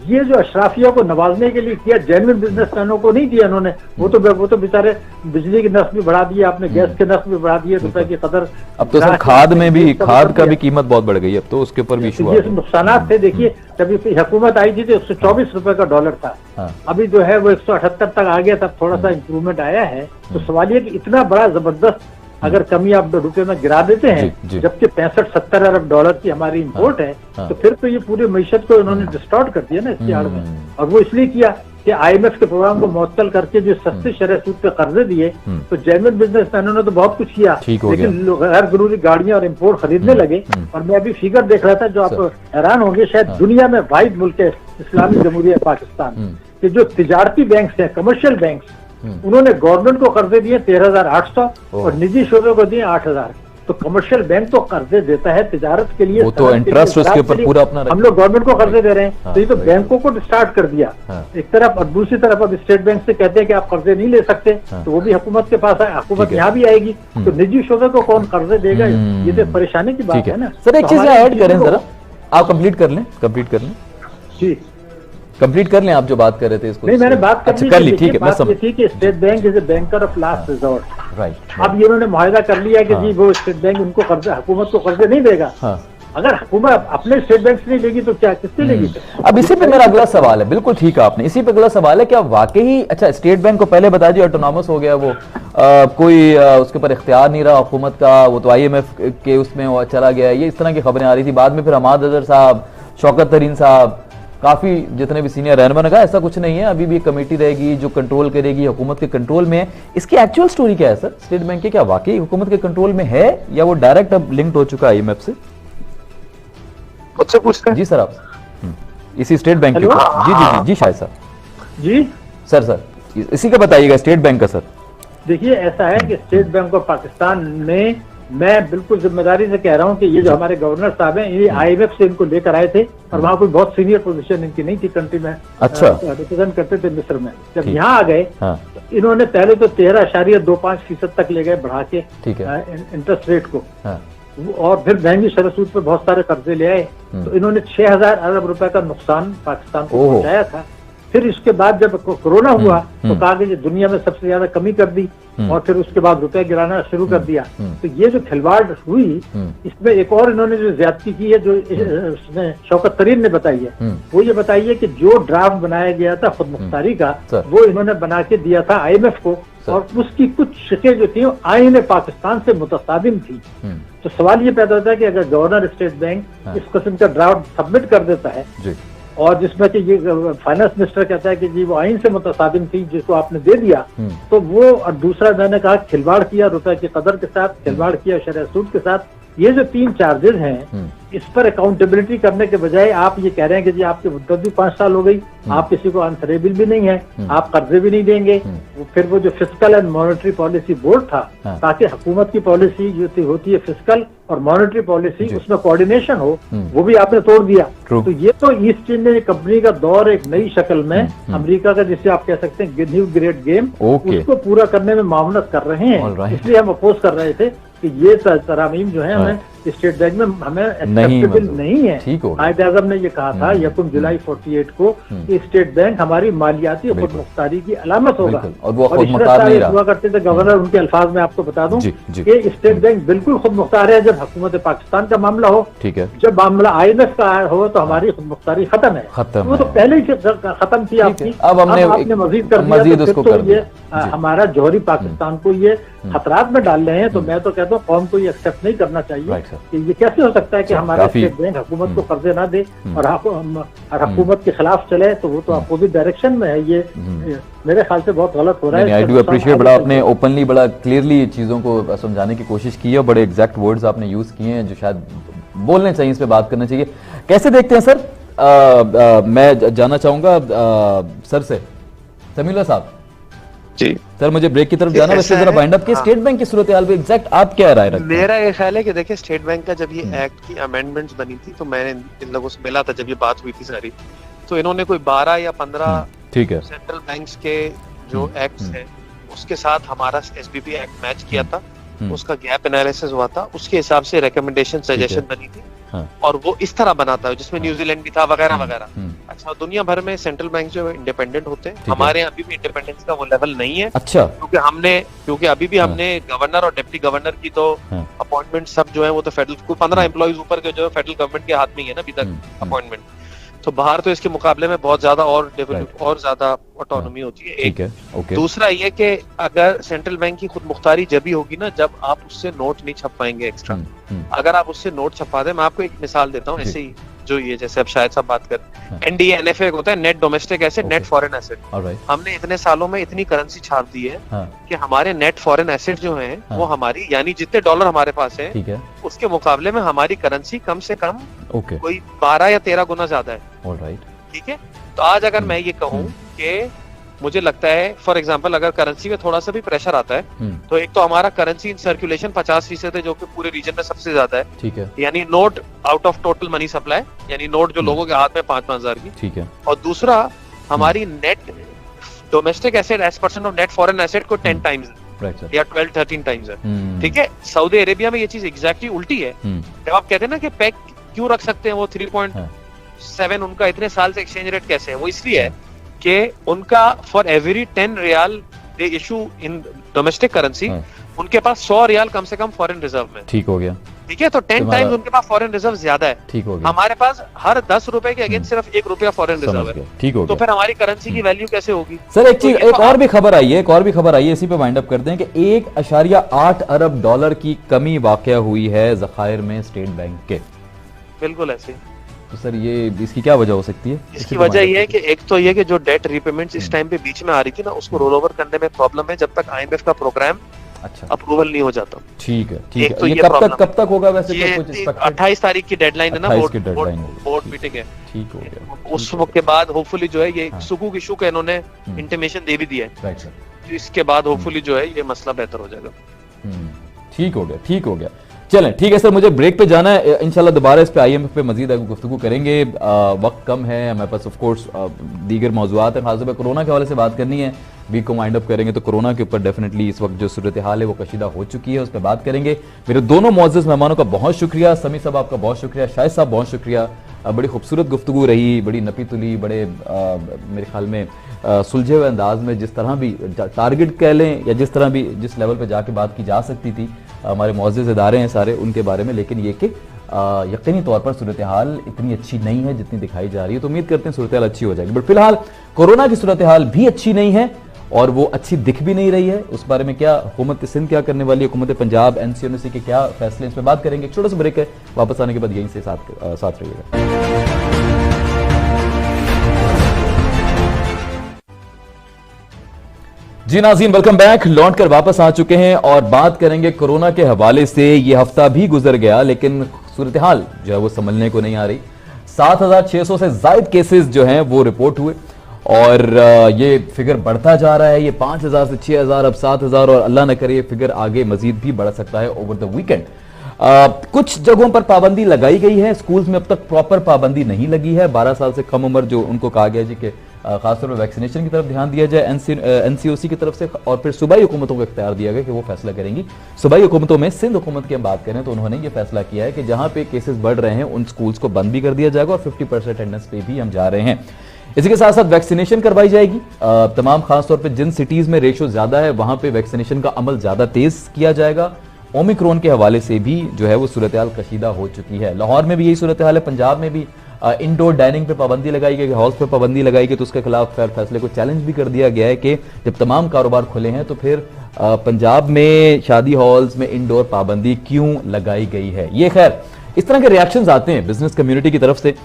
ये जो अशराफिया को नवाजने के लिए किया, जेन्युइन बिजनेसमैनों को नहीं दिया इन्होंने। वो तो बेचारे बिजली की नस्ल भी बढ़ा दिए आपने, गैस के नस्ल भी बढ़ा दिए, रुपए की कदर। अब तो सर खाद में भी, खाद का भी कीमत बहुत बढ़ गई, अब तो उसके ऊपर भी ये नुकसान थे। देखिए जब हुकूमत आई थी तो 124 रुपए का डॉलर था, अभी जो है वो 178 तक आ गया, तब थोड़ा सा इम्प्रूवमेंट आया है। तो सवाल ये कि इतना बड़ा जबरदस्त अगर कमी आप रुपए में गिरा देते हैं, जबकि 65-70 अरब डॉलर की हमारी इंपोर्ट है, तो फिर तो ये पूरी मईशत को इन्होंने डिस्टॉर्ट कर दिया ना इसकी आड़ में। और वो इसलिए किया कि IMF के प्रोग्राम को मुअत्तल करके जो सस्ते शरह सूद पे कर्जे दिए, तो जेन्युइन बिजनेसमैनों ने तो बहुत कुछ किया, लेकिन लोग गैर जरूरी गाड़ियां और इम्पोर्ट खरीदने लगे। और मैं अभी फिगर देख रहा था जो आप हैरान होंगे, शायद दुनिया में वाहिद मुल्क है इस्लामी जमहूरिया पाकिस्तान के जो तिजारती बैंक है, कमर्शियल बैंक, उन्होंने गवर्नमेंट को कर्जे दिए 13,800 और निजी शोबे को दिए 8,000। तो कमर्शियल बैंक तो कर्जे देता है तिजारत के लिए, वो तो इंटरेस्ट उसके ऊपर पूरा अपना, हम लोग गवर्नमेंट को कर्जे दे रहे हैं। तो ये तो बैंकों को स्टार्ट कर दिया एक तरफ, और दूसरी तरफ अब स्टेट बैंक से कहते हैं कि आप कर्जे नहीं ले सकते, तो वो भी हुकूमत के पास है, हुकूमत यहाँ भी आएगी, तो निजी शोबे को कौन कर्जे देगा? ये तो परेशानी की बात है ना। सर एक चीज ऐड करें जरा, आप कंप्लीट कर लें जी, कंप्लीट कर लें आप जो बात कर रहे थे इसको। नहीं, मैंने बात कर ली, ठीक है। मैं समझ थी कि state bank is a banker of last resort. Right. अब ये उन्होंने मुआहदा कर लिया कि जी वो स्टेट बैंक उनको कर्जे, हुकूमत को कर्जे नहीं देगा। अगर हुकूमत अपने स्टेट बैंक से नहीं लेगी तो क्या किससे लेगी? अब इसी पे मेरा अगला सवाल है, बिल्कुल ठीक है आपने, इसी पे अगला सवाल है, क्या वाकई अच्छा स्टेट बैंक को पहले बता दिया ऑटोनॉमस हो गया वो, कोई उसके ऊपर इख्तियार नहीं रहा हुकूमत का, वो तो IMF के उसमें चला गया, ये इस तरह की खबरें आ रही थी। बाद में फिर हमाद अजहर साहब, शौकत तरीन साहब, काफी जितने भी सीनियर रहनुमा ने कहा ऐसा कुछ नहीं है, अभी भी एक कमेटी रहेगी जो कंट्रोल करेगी, हुकूमत के कंट्रोल में है। इसकी एक्चुअल स्टोरी क्या है सर? स्टेट बैंक के क्या वाकई हुकूमत के कंट्रोल में है या वो डायरेक्ट अब लिंक्ड हो चुका है IMF से? मुझसे पूछते हैं? जी सर, आप इसी स्टेट बैंक के जी शायद सर जी सर इसी का बताइएगा, स्टेट बैंक का। सर देखिए ऐसा है कि स्टेट बैंक ऑफ पाकिस्तान में मैं बिल्कुल जिम्मेदारी से कह रहा हूं कि ये जो हमारे गवर्नर साहब हैं, ये IMF से इनको लेकर आए थे और वहाँ कोई बहुत सीनियर पोजीशन इनकी नहीं थी कंट्री में। अच्छा। रिप्रेजेंट करते थे मिस्र में। जब यहाँ आ गए तो इन्होंने पहले तो 13.25% तक ले गए बढ़ा के इंटरेस्ट रेट को, और फिर महंगी शरह सूद पे बहुत सारे कर्जे ले आए। तो इन्होंने 6,000 अरब रुपए का नुकसान पाकिस्तान को पहुंचाया था। फिर इसके बाद जब कोरोना हुआ तो कहा कि दुनिया में सबसे ज्यादा कमी कर दी और फिर उसके बाद रुपए गिराना शुरू कर दिया। तो ये जो खिलवाड़ हुई इसमें एक और इन्होंने जो ज्यादती की है जो इसमें शौकत तरीन ने बताई है, वो ये बताई है कि जो ड्राफ्ट बनाया गया था खुद मुख्तारी का, वो इन्होंने बना के दिया था IMF को, और उसकी कुछ शिकें जो थी आईन पाकिस्तान से मुतसादिम थी। तो सवाल ये पैदा होता है कि अगर गवर्नर स्टेट बैंक इस किस्म का ड्राफ्ट सबमिट कर देता है और जिसमें कि ये फाइनेंस मिनिस्टर कहता है कि जी वो आइन से मुतसादिम थी जिसको आपने दे दिया, तो वो, और दूसरा मैंने कहा खिलवाड़ किया रुपए की कदर के साथ, खिलवाड़ किया शरह सूद के साथ। ये जो 3 चार्जेस हैं इस पर अकाउंटेबिलिटी करने के बजाय आप ये कह रहे हैं कि जी आपकी मुद्दत भी 5 साल हो गई, आप किसी को आंसरेबल भी नहीं है, आप कर्जे भी नहीं देंगे। फिर वो जो fiscal and monetary policy board था, ताकि हुकूमत की पॉलिसी जो होती है फिस्कल और मॉनेटरी पॉलिसी उसमें कोऑर्डिनेशन हो, वो भी आपने तोड़ दिया। तो ये तो ईस्ट इंडियन कंपनी का दौर एक नई शक्ल में अमेरिका का, जिसे आप कह सकते हैं न्यू ग्रेट गेम, उसको पूरा करने में मामलत कर रहे हैं। इसलिए हम अपोज कर रहे थे कि ये तरामीम जो है हमें स्टेट बैंक में हमें एक्सेप्टेबल नहीं है। कायद-ए-आज़म ने ये कहा था 1 जुलाई 48 को कि स्टेट बैंक हमारी मालियाती खुद मुख्तारी की अलामत होगा, और हुआ करते थे गवर्नर, उनके अल्फाज में आपको बता दूं कि स्टेट बैंक बिल्कुल खुद मुख्तार है जब हुकूमत पाकिस्तान का मामला हो। ठीक है, जब मामला IMF का हो तो हमारी खुद मुख्तारी खत्म है, वो तो पहले ही खत्म थी आपकी। अब आपने मजीद कर दिया तो ये हमारा जौहरी पाकिस्तान को ये खतरात में डाल रहे हैं। तो मैं तो कहता हूँ कौम को ये एक्सेप्ट नहीं करना चाहिए कि ये कैसे हो सकता है कि हमारा स्टेट बैंक हुकूमत को कर्जे ना दे और हुकूमत के खिलाफ चले, तो वो तो अपोजिट डायरेक्शन में है। ये मेरे ख्याल से बहुत गलत हो रहा है। आई डू अप्रिशिएट, बड़ा आपने ओपनली बड़ा क्लियरली चीजों को समझाने की कोशिश की है, बड़े एग्जैक्ट वर्ड्स आपने यूज किए हैं जो शायद बोलने चाहिए, इस पे बात करना चाहिए। कैसे देखते हैं सर? मैं जानना चाहूंगा सर से, समीला साहब जी। सर मुझे ब्रेक की तरफ जाना, वैसे जरा वाइंड अप के स्टेट बैंक की सूरत हाल पे एग्जैक्ट आप क्या राय रखते हैं? मेरा ये ख्याल है कि देखिए, स्टेट बैंक का जब ये एक्ट की अमेंडमेंट्स बनी थी तो मैंने इन लोगों से मिला था जब ये बात हुई थी सारी, तो इन्होंने कोई 12 या 15 ठीक है सेंट्रल बैंक्स के जो एक्ट्स हैं उसके साथ हमारा SBP एक्ट मैच किया था, उसका गैप एनालिसिस हुआ था, उसके हिसाब से रिकमेंडेशन सजेशन बनी थी। और वो इस तरह बनाता है जिसमें न्यूजीलैंड भी था वगैरह वगैरह। अच्छा, दुनिया भर में सेंट्रल बैंक जो है इंडिपेंडेंट होते हैं, हमारे यहाँ अभी भी इंडिपेंडेंस का वो लेवल नहीं है। अच्छा, क्योंकि अभी भी हमने गवर्नर और डिप्टी गवर्नर की तो अपॉइंटमेंट सब जो है वो तो फेडरल 15 एम्प्लॉइज ऊपर के जो है फेडरल गवर्नमेंट के हाथ में ही है ना अभी तक अपॉइंटमेंट। तो बाहर तो इसके मुकाबले में बहुत ज्यादा और डेवलप और ज्यादा ऑटोनॉमी होती है। एक ओके। दूसरा ये कि अगर सेंट्रल बैंक की खुद मुख्तारी जब भी होगी ना जब आप उससे नोट नहीं छप पाएंगे एक्स्ट्रा। अगर आप उससे नोट छपा दे, मैं आपको एक मिसाल देता हूँ ऐसे ही, जो ये जैसे अब शायद सब बात कर NDA NFA होता है, net domestic asset, net foreign asset. हमने इतने सालों में इतनी करेंसी छाप दी है कि हमारे नेट फॉरेन एसेट जो हैं वो हमारी, यानी जितने डॉलर हमारे पास है उसके मुकाबले में हमारी करेंसी कम से कम कोई 12 या 13 गुना ज्यादा है। ठीक है, तो आज अगर मैं ये कहूँ कि मुझे लगता है फॉर एग्जांपल अगर करेंसी में थोड़ा सा भी प्रेशर आता है तो एक तो हमारा करेंसी इन सर्कुलेशन 50% है जो कि पूरे रीजन में सबसे ज्यादा है। ठीक है, यानी note out of total money supply, यानी नोट जो लोगों के हाथ में 5-5 हजार की। ठीक है, और दूसरा हमारी net domestic asset as percent of net foreign asset को 10 टाइम्स या 12-13 टाइम्स है। ठीक है, सऊदी अरेबिया में ये चीज एग्जैक्टली उल्टी है। जब आप कहते हैं ना कि पैक क्यों रख सकते हैं वो 3.7, उनका इतने साल से एक्सचेंज रेट कैसे है, वो इसलिए है कि उनका for every 10 riyal they issue in domestic currency उनके पास 100 रियाल कम से कम फॉरेन रिजर्व में। ठीक हो गया। ठीक है, तो 10 टाइम्स उनके पास फॉरेन रिजर्व ज्यादा है। ठीक हो गया। हमारे पास हर 10 रुपए के अगेंस्ट सिर्फ 1 रुपया फॉरेन रिजर्व है। ठीक हो गया। तो फिर हमारी करेंसी की वैल्यू कैसे होगी? सर एक चीज, एक और भी खबर आई है, इसी पे वाइंड अप करते हैं कि 1.8 अरब डॉलर की कमी वाकया हुई है जखायर में स्टेट बैंक के। बिल्कुल ऐसे। तो सर ये इसकी क्या वजह हो सकती है? इसकी वजह ये है कि एक तो ये कि जो डेट रीपेमेंट्स इस टाइम पे बीच में आ रही थी ना उसको रोल ओवर करने में प्रॉब्लम है जब तक IMF का प्रोग्राम अप्रूवल नहीं हो जाता। ठीक है, ठीक है। तो ये कब तक होगा वैसे? ये 28 तारीख की डेडलाइन है ना, बोर्ड मीटिंग है। ठीक हो गया। उस के बाद होपफुली जो है ये सुकूक इशू का इन्होंने इंटीमेशन दे भी दिया है, तो इसके बाद होपफुली जो है ये मसला बेहतर हो जाएगा। ठीक हो गया, ठीक हो गया। चलें, ठीक है सर, मुझे ब्रेक पे जाना है। इंशाल्लाह दोबारा इस पे IMF पे मजीद गुफ्तगू करेंगे। वक्त कम है हमारे पास, ऑफ कोर्स दीगर मौजूआत हैं, खासतौर पर कोरोना के हवाले से बात करनी है, वीक को वाइंड अप करेंगे तो कोरोना के ऊपर डेफिनेटली इस वक्त जो सूरत हाल है वो कशीदा हो चुकी है, उस पर बात करेंगे। मेरे दोनों मौजूद मेहमानों का बहुत शुक्रिया, समी साहब आपका बहुत शुक्रिया, शाहिद साहब बहुत शुक्रिया। बड़ी खूबसूरत गुफ्तगू रही, बड़ी नपी तुली, बड़े मेरे ख्याल में सुलझे हुए अंदाज में, जिस तरह भी टारगेट कह लें या जिस तरह भी जिस लेवल पर जाके बात की जा सकती थी, हमारे मौजूद इदारे हैं सारे उनके बारे में। लेकिन ये कि यकीनी तौर पर सूरत हाल इतनी अच्छी नहीं है जितनी दिखाई जा रही है, तो उम्मीद करते हैं सूरत हाल अच्छी हो जाएगी। बट फिलहाल कोरोना की सूरत हाल भी अच्छी नहीं है और वो अच्छी दिख भी नहीं रही है। उस बारे में क्या हुकूमत सिंध क्या करने वाली है, हुकूमत पंजाब NCNC के क्या फैसले, इस पर बात करेंगे। एक छोटा सा ब्रेक है, वापस आने के बाद यहीं से साथ रहिएगा। जी नाज़रीन, वेलकम बैक। लौट कर वापस आ चुके हैं और बात करेंगे कोरोना के हवाले से। ये हफ्ता भी गुजर गया लेकिन सूरत हाल जो है वो संभलने को नहीं आ रही। 7,600 से ज्यादा केसेस जो हैं वो रिपोर्ट हुए और ये फिगर बढ़ता जा रहा है। ये 5,000 से 6,000, अब 7,000 और अल्लाह न करे ये फिगर आगे मजीद भी बढ़ सकता है ओवर द वीकेंड। कुछ जगहों पर पाबंदी लगाई गई है, स्कूल्स में अब तक प्रॉपर पाबंदी नहीं लगी है। 12 साल से कम उम्र जो उनको कहा गया जी कि खासतौर पर वैक्सीनेशन की तरफ ध्यान दिया जाए एनसीओसी की तरफ से, और फिर सूबाई हुकूमतों को इख्तियार दिया गया कि वो फैसला करेंगी। सूबाई हुकूमतों में सिंध हुकूमत की हम बात करें तो उन्होंने ये फैसला किया है कि जहां पे केसेस बढ़ रहे हैं उन स्कूल्स को बंद भी कर दिया जाएगा और 50% अटेंडेंस पे भी हम जा रहे हैं। इसी के साथ साथ वैक्सीनेशन करवाई जाएगी तमाम, खासतौर पर जिन सिटीज में रेशो ज्यादा है वहां पे वैक्सीनेशन का अमल ज्यादा तेज किया जाएगा। ओमिक्रॉन के हवाले से भी जो है वो सूरत हाल कशीदा हो चुकी है। लाहौर में भी यही सूरत हाल है, पंजाब में भी इंडोर डाइनिंग पे पाबंदी लगाई गई, हॉल्स पे पाबंदी लगाई गई, तो उसके खिलाफ खैर फैसले को चैलेंज भी कर दिया गया है कि जब तमाम कारोबार खुले हैं तो फिर पंजाब में शादी हॉल्स में इंडोर पाबंदी क्यों लगाई गई है। ये खैर इस तरह के रिएक्शंस आते हैं बिजनेस कम्युनिटी की तरफ से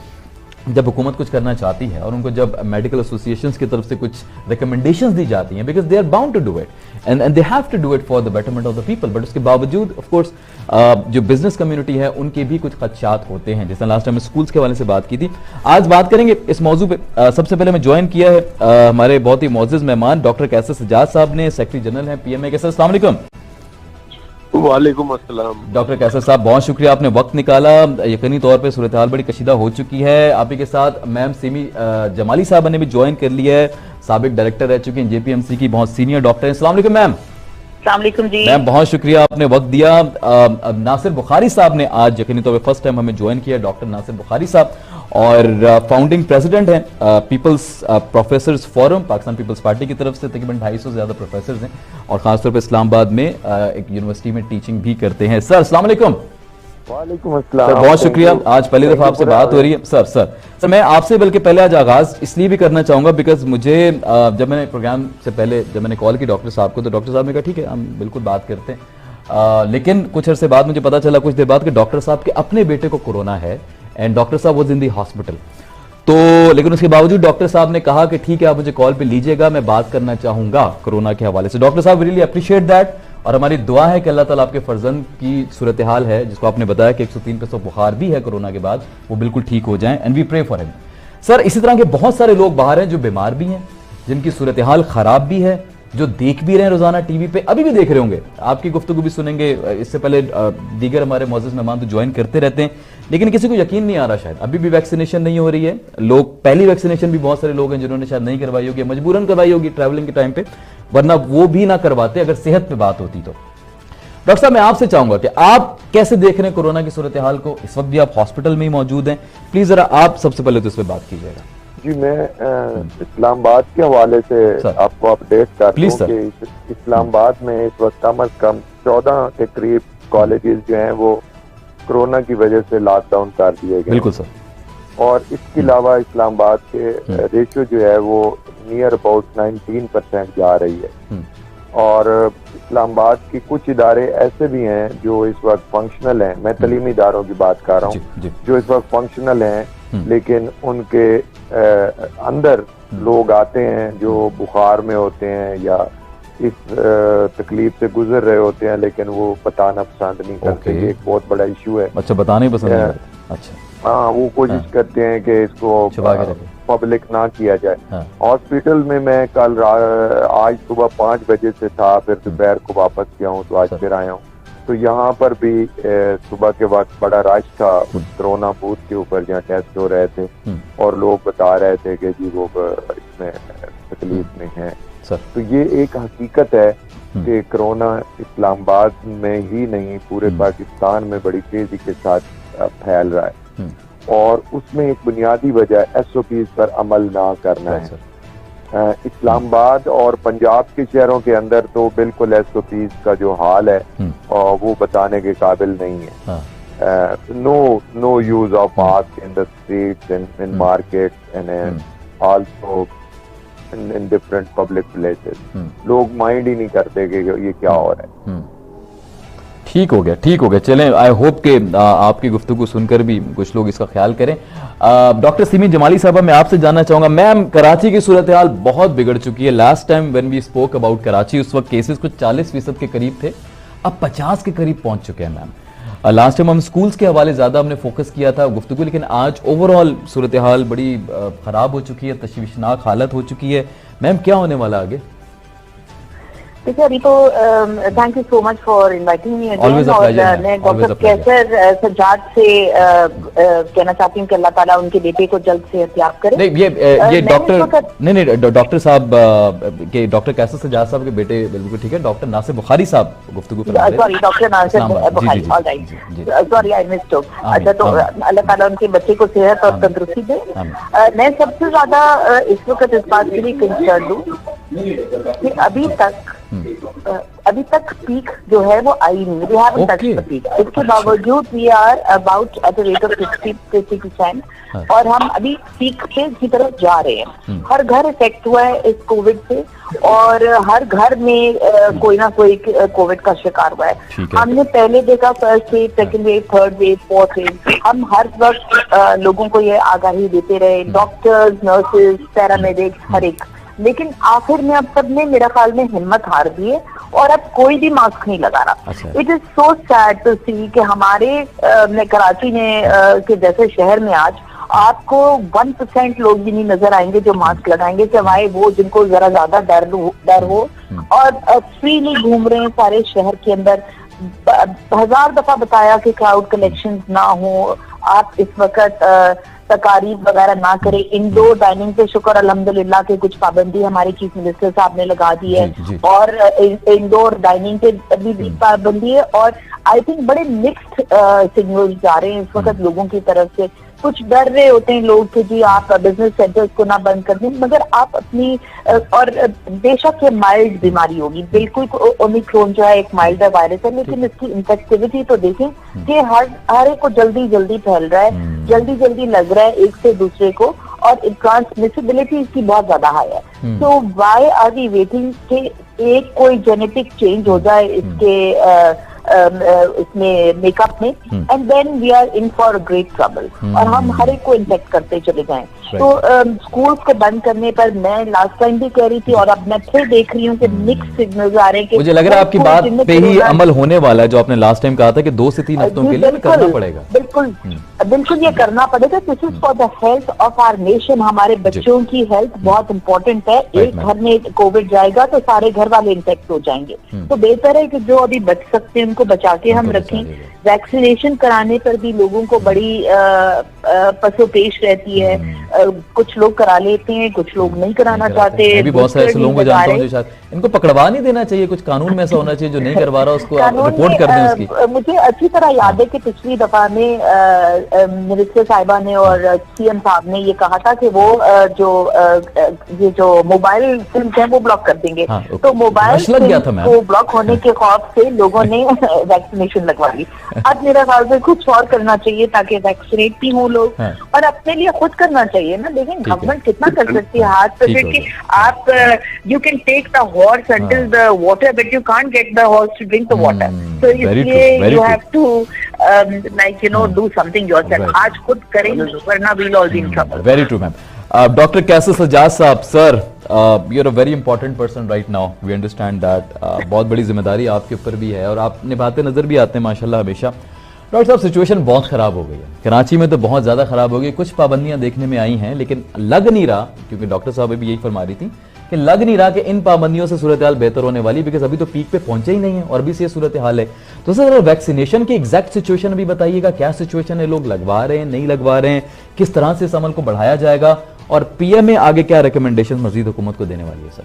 जब हुकूमत कुछ करना चाहती है और उनको जब मेडिकल एसोसिएशंस की तरफ से कुछ रिकमेंडेशंस दी जाती हैं, because they are bound to do it and they have to do it for the betterment of the people, but उसके बावजूद ऑफ कोर्स जो बिजनेस कम्युनिटी है उनके भी कुछ खदशात होते हैं। जैसे लास्ट टाइम स्कूल्स के हवाले से बात की थी, आज बात करेंगे इस मौजू पे। सबसे पहले मैं ज्वाइन किया है हमारे बहुत ही मोअज़्ज़ज़ मेहमान डॉक्टर कैसर सज्जाद साहब ने, सेक्रेटरी जनरल हैं पीएमए के। सर अस्सलाम वालेकुम। वालेकुम अस्सलाम। डॉक्टर कैसर साहब बहुत शुक्रिया, आपने वक्त निकाला। यकीनी तौर पे सूरत हाल बड़ी कशीदा हो चुकी है। आप ही के साथ मैम सिमी जमाली साहब ने भी ज्वाइन कर लिया है, साबिक डायरेक्टर रह चुकी हैं जेपीएमसी की, बहुत सीनियर डॉक्टर हैं। अस्सलाम वालेकुम मैम। अस्सलाम वालेकुम जी। मैम बहुत शुक्रिया, आपने वक्त दिया। नासिर बुखारी साहब ने आज यकीनी तौर पे फर्स्ट टाइम हमें ज्वाइन किया, डॉक्टर नासिर बुखारी साहब, और फाउंडिंग प्रेसिडेंट हैं people's professors forum, Pakistan people's party की तरफ से। तकरीबन 250 से ज्यादा प्रोफेसर्स हैं और खासतौर पर इस्लामाबाद में एक यूनिवर्सिटी में टीचिंग भी करते हैं। सर अस्सलाम वालेकुम। वालेकुम अस्सलाम। सर बहुत शुक्रिया, आज पहली दफा आपसे बात हो रही है। सर मैं आपसे बल्कि पहले आज आगाज इसलिए भी करना चाहूंगा बिकॉज मुझे जब मैंने प्रोग्राम से पहले जब मैंने कॉल की डॉक्टर साहब को, तो डॉक्टर साहब ने कहा ठीक है हम बिल्कुल बात करते हैं, लेकिन कुछ अरसे बाद मुझे पता चला, कुछ देर बाद, कि डॉक्टर साहब के अपने बेटे को कोरोना है एंड डॉक्टर साहब वाज इन दी हॉस्पिटल। तो लेकिन उसके बावजूद डॉक्टर साहब ने कहा कि ठीक है आप मुझे कॉल पे लीजिएगा, मैं बात करना चाहूंगा कोरोना के हवाले से। डॉक्टर साहब रियली अप्रिशिएट दैट, और हमारी दुआ है कि अल्लाह ताला आपके फर्जंद की सूरत हाल है जिसको आपने बताया कि 103 पे बुखार भी है कोरोना के बाद, वो बिल्कुल ठीक हो जाएं and we pray for him. Sir इसी तरह के बहुत सारे लोग बाहर हैं जो बीमार भी हैं, जिनकी सूरत हाल खराब भी है, जो देख भी रहे हैं रोजाना टीवी पे, अभी भी देख रहे होंगे, आपकी गुफ्तगू भी सुनेंगे। इससे पहले दीगर हमारे मोअज़्ज़ज़ मेहमान तो ज्वाइन करते रहते हैं, लेकिन किसी को यकीन नहीं आ रहा शायद अभी भी वैक्सीनेशन नहीं हो रही है। लोग पहली वैक्सीनेशन भी बहुत सारे लोग हैं जिन्होंने शायद नहीं करवाई होगी, मजबूरन करवाई होगी ट्रैवलिंग के टाइम पे, वरना वो भी ना करवाते अगर सेहत पे बात होती तो। डॉक्टर साहब मैं आपसे चाहूंगा कि आप कैसे देख रहे हैं कोरोना की सूरत हाल को, इस वक्त भी आप हॉस्पिटल में ही मौजूद हैं, प्लीज जरा आप सबसे पहले तो इस पर बात कीजिएगा। जी मैं इस्लामाबाद के हवाले से आपको अपडेट कर दूं कि इस्लामाबाद में इस वक्त कम अज कम 14 के करीब कॉलेजेस जो हैं वो कोरोना की वजह से लॉकडाउन कर दिए गए। बिल्कुल सर। और इसके अलावा इस्लामाबाद के रेशियो जो है वो नियर अबाउट 19% जा रही है। और इस्लामाबाद की कुछ इदारे ऐसे भी हैं जो इस वक्त फंक्शनल हैं, मैं तलीमी इदारों की बात कर रहा हूँ, जो इस वक्त फंक्शनल हैं, लेकिन उनके अंदर लोग आते हैं जो बुखार में होते हैं या इस तकलीफ से गुजर रहे होते हैं, लेकिन वो बताना पसंद नहीं करते। ये एक बहुत बड़ा इशू है। अच्छा, बताना ही पसंद नहीं करते। अच्छा हाँ, वो कोशिश करते हैं कि इसको पब्लिक ना किया जाए। हॉस्पिटल में मैं कल आज सुबह 5 बजे से था, फिर दोपहर को वापस गया हूँ, तो आज फिर आया हूँ। तो यहाँ पर भी सुबह के वक्त बड़ा रश था कोरोना बूथ के ऊपर जहाँ टेस्ट हो रहे थे, और लोग बता रहे थे कि जी वो इसमें तकलीफ में है। तो ये एक हकीकत है कि कोरोना इस्लामाबाद में ही नहीं पूरे पाकिस्तान में बड़ी तेजी के साथ फैल रहा है, और उसमें एक बुनियादी वजह SOPs पर अमल ना करना है। इस्लामाबाद और पंजाब के शहरों के अंदर तो बिल्कुल SOPs का जो हाल है वो बताने के काबिल नहीं है। No use of mask in the streets, in markets and also in different public places. लोग माइंड ही नहीं करते कि ये क्या हो रहा है। ठीक हो गया। चलें, आई होप के आपकी गुफ्तगू सुनकर भी कुछ लोग इसका ख्याल करें। डॉक्टर सिमी जमाली साहब, मैं आपसे जानना चाहूंगा, मैम कराची की सूरत हाल बहुत बिगड़ चुकी है। Last time when we spoke about Karachi उस वक्त केसेस कुछ 40% के करीब थे, अब 50 के करीब पहुंच चुके हैं मैम। लास्ट टाइम हम स्कूल्स के हवाले ज्यादा हमने फोकस किया था गुफ्तगू, लेकिन आज ओवरऑल सूरत हाल बड़ी खराब हो चुकी है, तशवीशनाक हालत हो चुकी है। मैम क्या होने वाला आगे? देखिए अभी तो thank you so much for inviting me again, और मैं डॉक्टर कैसर सज्जाद से कहना चाहती हूँ कि अल्लाह ताला उनके बेटे को जल्द सेहतयाब करे। नहीं ये डॉक्टर नहीं डॉक्टर साहब के डॉक्टर कैसर सज्जाद साहब के बेटे बिल्कुल ठीक है, डॉक्टर नासिर बुखारी साहब गुफ्तगू कर रहे हैं। Sorry doctor Nasir Bukhari, alright, sorry I missed. अच्छा तो अल्लाह ताला उनके बच्चे को सेहत और तंदुरुस्ती दे। मैं सबसे ज्यादा इस वक्त इस बात के लिए कंसर्न हूँ कि अभी तक पीक जो है वो आई नहीं, we haven't touched the peak. इसके बावजूद we are about at the rate of 60% और हम अभी पीक पे की तरफ जा रहे हैं। हर घर इफेक्ट हुआ है इस कोविड से और हर घर में कोई ना कोई कोविड का शिकार हुआ है। हमने पहले देखा first wave, second wave, third wave, fourth wave, हम हर वक्त लोगों को ये आगाही देते रहे, डॉक्टर्स, नर्सेज, पैरामेडिक्स, हर एक, लेकिन आखिर में अब सबने मेरा ख्याल में हिम्मत हार दी है और अब कोई भी मास्क नहीं लगा रहा। It is so sad to see कि हमारे कराची में के जैसे शहर में आज आपको 1% लोग भी नहीं नजर आएंगे जो मास्क लगाएंगे, सिवाय वो जिनको जरा ज्यादा डर हो और फ्रीली घूम रहे हैं सारे शहर के अंदर। 1000 दफा बताया कि क्राउड कलेक्शन ना हो, आप इस वक्त तकारीब वगैरह ना करें, इंडोर डाइनिंग पे शुक्र अल्हम्दुलिल्लाह के कुछ पाबंदी हमारे चीफ मिनिस्टर साहब ने लगा दी है और इंडोर डाइनिंग पे भी पाबंदी है। और आई थिंक बड़े मिक्स्ड सिग्नल्स जा रहे हैं इस वक्त लोगों की तरफ से। कुछ डर रहे होते हैं लोग कि जी आप बिजनेस सेंटर्स को ना बंद कर दें, मगर आप अपनी और बेशक ये माइल्ड बीमारी होगी, बिल्कुल ओमिक्रॉन जो है एक माइल्ड वायरस है, लेकिन इसकी इन्फेक्टिविटी तो देखें कि हर एक को जल्दी फैल रहा है, जल्दी लग रहा है एक से दूसरे को, और ट्रांसमिसिबिलिटी इसकी बहुत ज्यादा हाई है। तो व्हाई आर वी वेटिंग कि एक कोई जेनेटिक चेंज हो जाए इसके इसमें मेकअप में, and then we are in for great trouble और हम हर एक को इन्फेक्ट करते चले जाएं। तो स्कूल्स को बंद करने पर मैं लास्ट टाइम भी कह रही थी और अब मैं फिर देख रही हूँ कि मिक्स सिग्नल्स आ रहे हैं। मुझे लग रहा है आपकी बात पे ही अमल होने वाला है, जो आपने लास्ट टाइम कहा था कि 2 से 3 हफ्तों के लिए करना पड़ेगा। बिल्कुल ये करना पड़ेगा। This is for the health of our nation, हमारे बच्चों की हेल्थ बहुत इंपॉर्टेंट है। एक घर में कोविड जाएगा तो सारे घर वाले इन्फेक्ट हो जाएंगे, तो बेहतर है कि जो अभी बच सकते हैं उनको बचा के हम रखें। वैक्सीनेशन कराने पर भी लोगों को बड़ी पसोपेश रहती है, कुछ लोग करा लेते हैं, कुछ लोग नहीं कराना चाहते। मैं भी बहुत सारे ऐसे लोगों को जानता हूं जो शायद इनको पकड़वा नहीं देना चाहिए, कुछ कानून में ऐसा होना चाहिए जो नहीं करवा रहा उसको रिपोर्ट कर दें उसकी। मुझे अच्छी तरह याद है कि पिछली दफा में मिनिस्टर साहिबा ने और सीएम साहब ने ये कहा था कि वो ये जो मोबाइल फिल्म है वो ब्लॉक कर देंगे। तो मोबाइल फिल्म को ब्लॉक होने के खौफ से लोगों ने वैक्सीनेशन लगवा ली। अब मेरा ख्याल से कुछ और करना चाहिए ताकि वैक्सीनेट भी हो लोग, और अपने लिए खुद करना चाहिए ना। लेकिन गवर्नमेंट कितना कर सकती है, हाथ पकड़ के आप you can take the horse until the water but you can't get the horse to drink the water. तो इसलिए you have to like you know do something yourself. आज खुद करेंगे वरना we will all be in trouble. Very true ma'am. Doctor Kaiser Sajjad साहब, sir you are a very important person right now, we understand that. बहुत बड़ी जिम्मेदारी आपके ऊपर भी है और आप निभाते नजर भी आते हैं माशाल्लाह हमेशा। डॉक्टर साहब सिचुएशन बहुत खराब हो गई है कराची में, तो बहुत ज्यादा खराब हो गई। कुछ पाबंदियां देखने में आई हैं लेकिन लग नहीं रहा, क्योंकि डॉक्टर साहब भी यही फरमा रही थी कि लग नहीं रहा कि इन पाबंदियों से सूरत हाल बेहतर होने वाली, बिकॉज अभी तो पीक पे पहुंचे ही नहीं है और अभी से ये सूरत हाल है। तो सर वैक्सीनेशन की एग्जैक्ट सिचुएशन अभी बताइएगा, क्या सिचुएशन है, लोग लगवा रहे हैं नहीं लगवा रहे हैं, किस तरह से इस अमल को बढ़ाया जाएगा, और पीएम में आगे क्या रिकमेंडेशन मजीद हुकूमत को देने वाली है सर?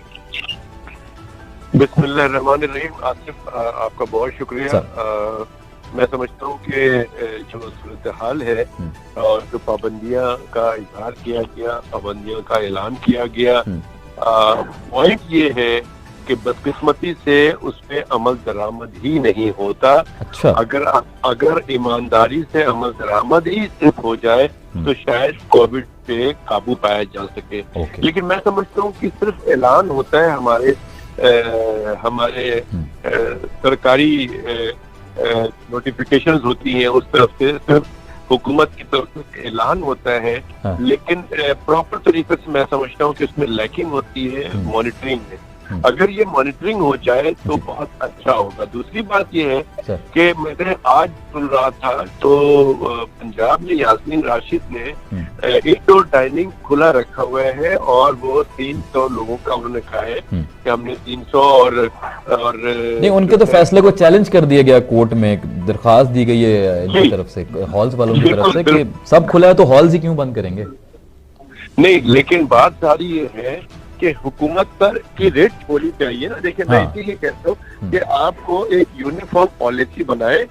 बिस्मिल्लाहिर्रहमानिर्रहीम। आसिफ आपका बहुत शुक्रिया। मैं समझता हूँ कि जो सूरत हाल है और जो पाबंदियां का इजहार किया गया, पाबंदियों का ऐलान किया गया, पॉइंट ये है कि बदकिस्मती से उस पे अमल दरामद ही नहीं होता। अच्छा। अगर ईमानदारी से अमल दरामद ही सिर्फ हो जाए तो शायद कोविड पे काबू पाया जा सके। लेकिन मैं समझता हूँ कि सिर्फ ऐलान होता है, हमारे सरकारी नोटिफिकेशंस होती हैं उस तरफ से, सिर्फ हुकूमत की तरफ से ऐलान होता है। लेकिन प्रॉपर तरीके से मैं समझता हूँ कि उसमें लैकिंग होती है मॉनिटरिंग में। अगर ये मॉनिटरिंग हो जाए तो बहुत अच्छा होगा। दूसरी बात ये है कि मैंने आज सुन रहा था तो पंजाब में यास्मीन राशिद ने इंडोर डाइनिंग खुला रखा हुआ है और वो 300 लोगों का उन्होंने कहा है कि हमने 300 और नहीं, उनके तो फैसले को चैलेंज कर दिया गया कोर्ट में, एक दरखास्त दी गई है इनकी तरफ से, हॉल्स वालों की तरफ से कि सब खुला है तो हॉल्स ही क्यों बंद करेंगे। नहीं, लेकिन बात सारी ये है कि हुकूमत पर की रेट होनी चाहिए ना। देखिए मैं इसीलिए कहता हूँ कि आपको एक यूनिफॉर्म पॉलिसी बनाए,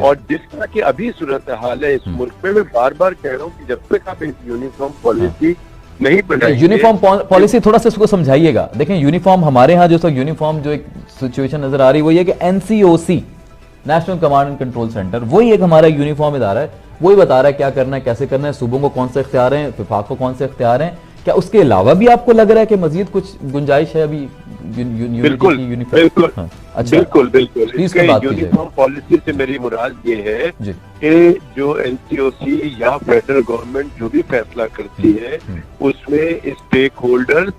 और जिस तरह की अभी सूरत हाल है इस मुल्क में, मैं बार बार कह रहा हूँ कि जब तक आप एक यूनिफॉर्म पॉलिसी नहीं बनाएंगे। यूनिफॉर्म पॉलिसी थोड़ा सा इसको समझाइएगा। देखें यूनिफॉर्म हमारे यहाँ जो यूनिफॉर्म जो एक सिचुएशन नजर आ रही है वो ये कि NCOC, national command and control centre, वही एक हमारा यूनिफॉर्म इदारा है, वही बता रहा है क्या करना है, कैसे करना है, सूबों को कौन से इख्तियार हैं, विभाग को कौन से इख्तियार हैं। क्या उसके अलावा भी आपको लग रहा है कि मजीद कुछ गुंजाइश है अभी बिल्कुल बिल्कुल अच्छा बिल्कुल यूनिफॉर्म पॉलिसी से मेरी मुराद ये है कि जो एनसीओसी या फेडरल गवर्नमेंट जो भी फैसला करती है उसमें स्टेक होल्डर्स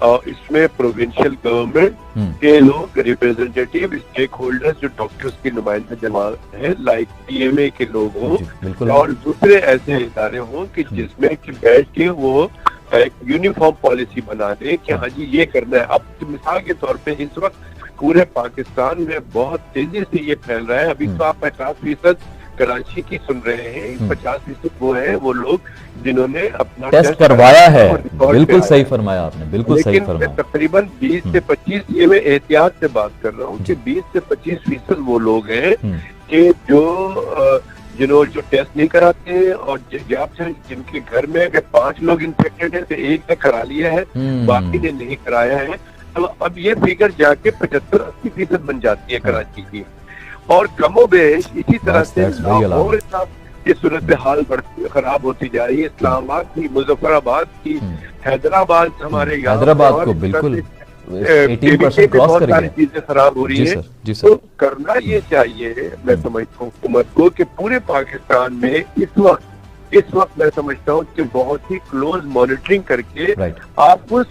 और इसमें प्रोविंशियल गवर्नमेंट के लोग रिप्रेजेंटेटिव स्टेक होल्डर्स जो डॉक्टर्स की नुमाइंदा जमा है, लाइक पीएमए के लोग हों और दूसरे ऐसे इदारे हों कि जिसमें कि बैठ के वो एक यूनिफॉर्म पॉलिसी बना दे कि हाँ जी ये करना है। अब मिसाल के तौर पे इस वक्त पूरे पाकिस्तान में बहुत तेजी से ये फैल रहा है। अभी तो आप 50% कराची की सुन रहे हैं, 50% वो है वो लोग जिन्होंने अपना टेस्ट करवाया है। बिल्कुल सही फरमाया आपने, बिल्कुल सही फरमाया। तकरीबन 20 से 25, ये मैं एहतियात से बात कर रहा हूँ कि 20 से 25% वो लोग हैं कि जो टेस्ट नहीं कराते और जिनके घर में अगर 5 लोग इन्फेक्टेड है तो एक ने करा लिया है, बाकी ने नहीं कराया है। तो अब ये फिगर जाके 75-80% बन जाती है कराची की, और कमोबेश इसी तरह से और ये सूरत हाल खराब होती जा रही है। इस्लामाबाद की, मुजफ्फराबाद की, हैदराबाद, हमारे हैदराबाद को बिल्कुल 18% क्रॉस कर गया, चीजें खराब हो रही है। तो करना ये चाहिए मैं समझता हूँ हुकूमत को कि पूरे पाकिस्तान में इस वक्त मैं समझता हूँ कि बहुत ही क्लोज मॉनिटरिंग करके आप उस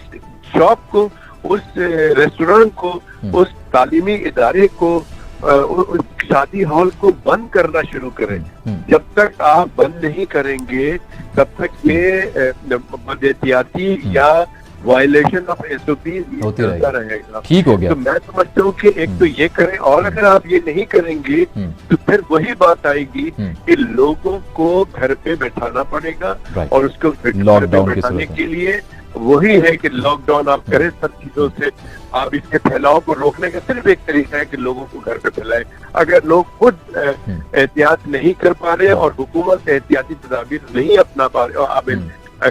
शॉप को, उस रेस्टोरेंट को, उस तालीमी इदारे को, उस शादी हॉल को बंद करना शुरू करें। जब तक आप बंद नहीं करेंगे तब तक ये बदएहतियाती या वायलेशन ऑफ एसओपी चलता रहेगा। ठीक हो गया। तो मैं समझता हूँ कि एक तो ये करें, और अगर आप ये नहीं करेंगे तो फिर वही बात आएगी कि लोगों को घर पे बैठाना पड़ेगा, और उसको घर पे बैठाने के लिए वही है कि लॉकडाउन आप करें। सब चीजों से आप इसके फैलाव को रोकने का सिर्फ एक तरीका है कि लोगों को घर पे फैलाए। अगर लोग खुद एहतियात नहीं कर पा रहे और हुकूमत एहतियाती तदाबीर नहीं अपना पा रहे,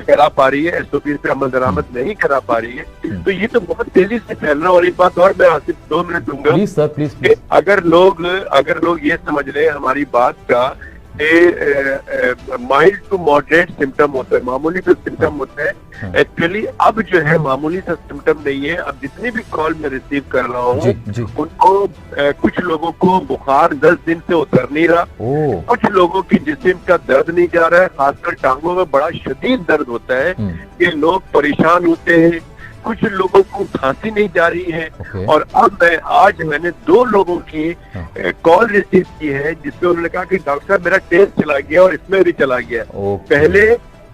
करा पा रही है, एसओपी पे अमल दरामद नहीं करा पा रही है, तो ये तो बहुत तेजी से फैल रहा है। और एक बात और मैं आसिफ 2 मिनट दूंगा, प्लीज सर प्लीज। अगर लोग ये समझ रहे हैं हमारी बात का माइल्ड टू मॉडरेट सिम्टम होता है, मामूली सा सिम्टम होता है, एक्चुअली अब जो है मामूली सा सिम्टम नहीं है। अब जितनी भी कॉल मैं रिसीव कर रहा हूँ उनको कुछ लोगों को बुखार 10 दिन से उतर नहीं रहा, कुछ लोगों की जिस्म का दर्द नहीं जा रहा है, खासकर टांगों में बड़ा शदीद दर्द होता है कि लोग परेशान होते हैं, कुछ लोगों को खांसी नहीं जा रही है। और अब आज मैंने 2 लोगों की कॉल रिसीव की है जिसमें उन्होंने कहा कि डॉक्टर साहब मेरा टेस्ट चला गया और इसमें भी चला गया।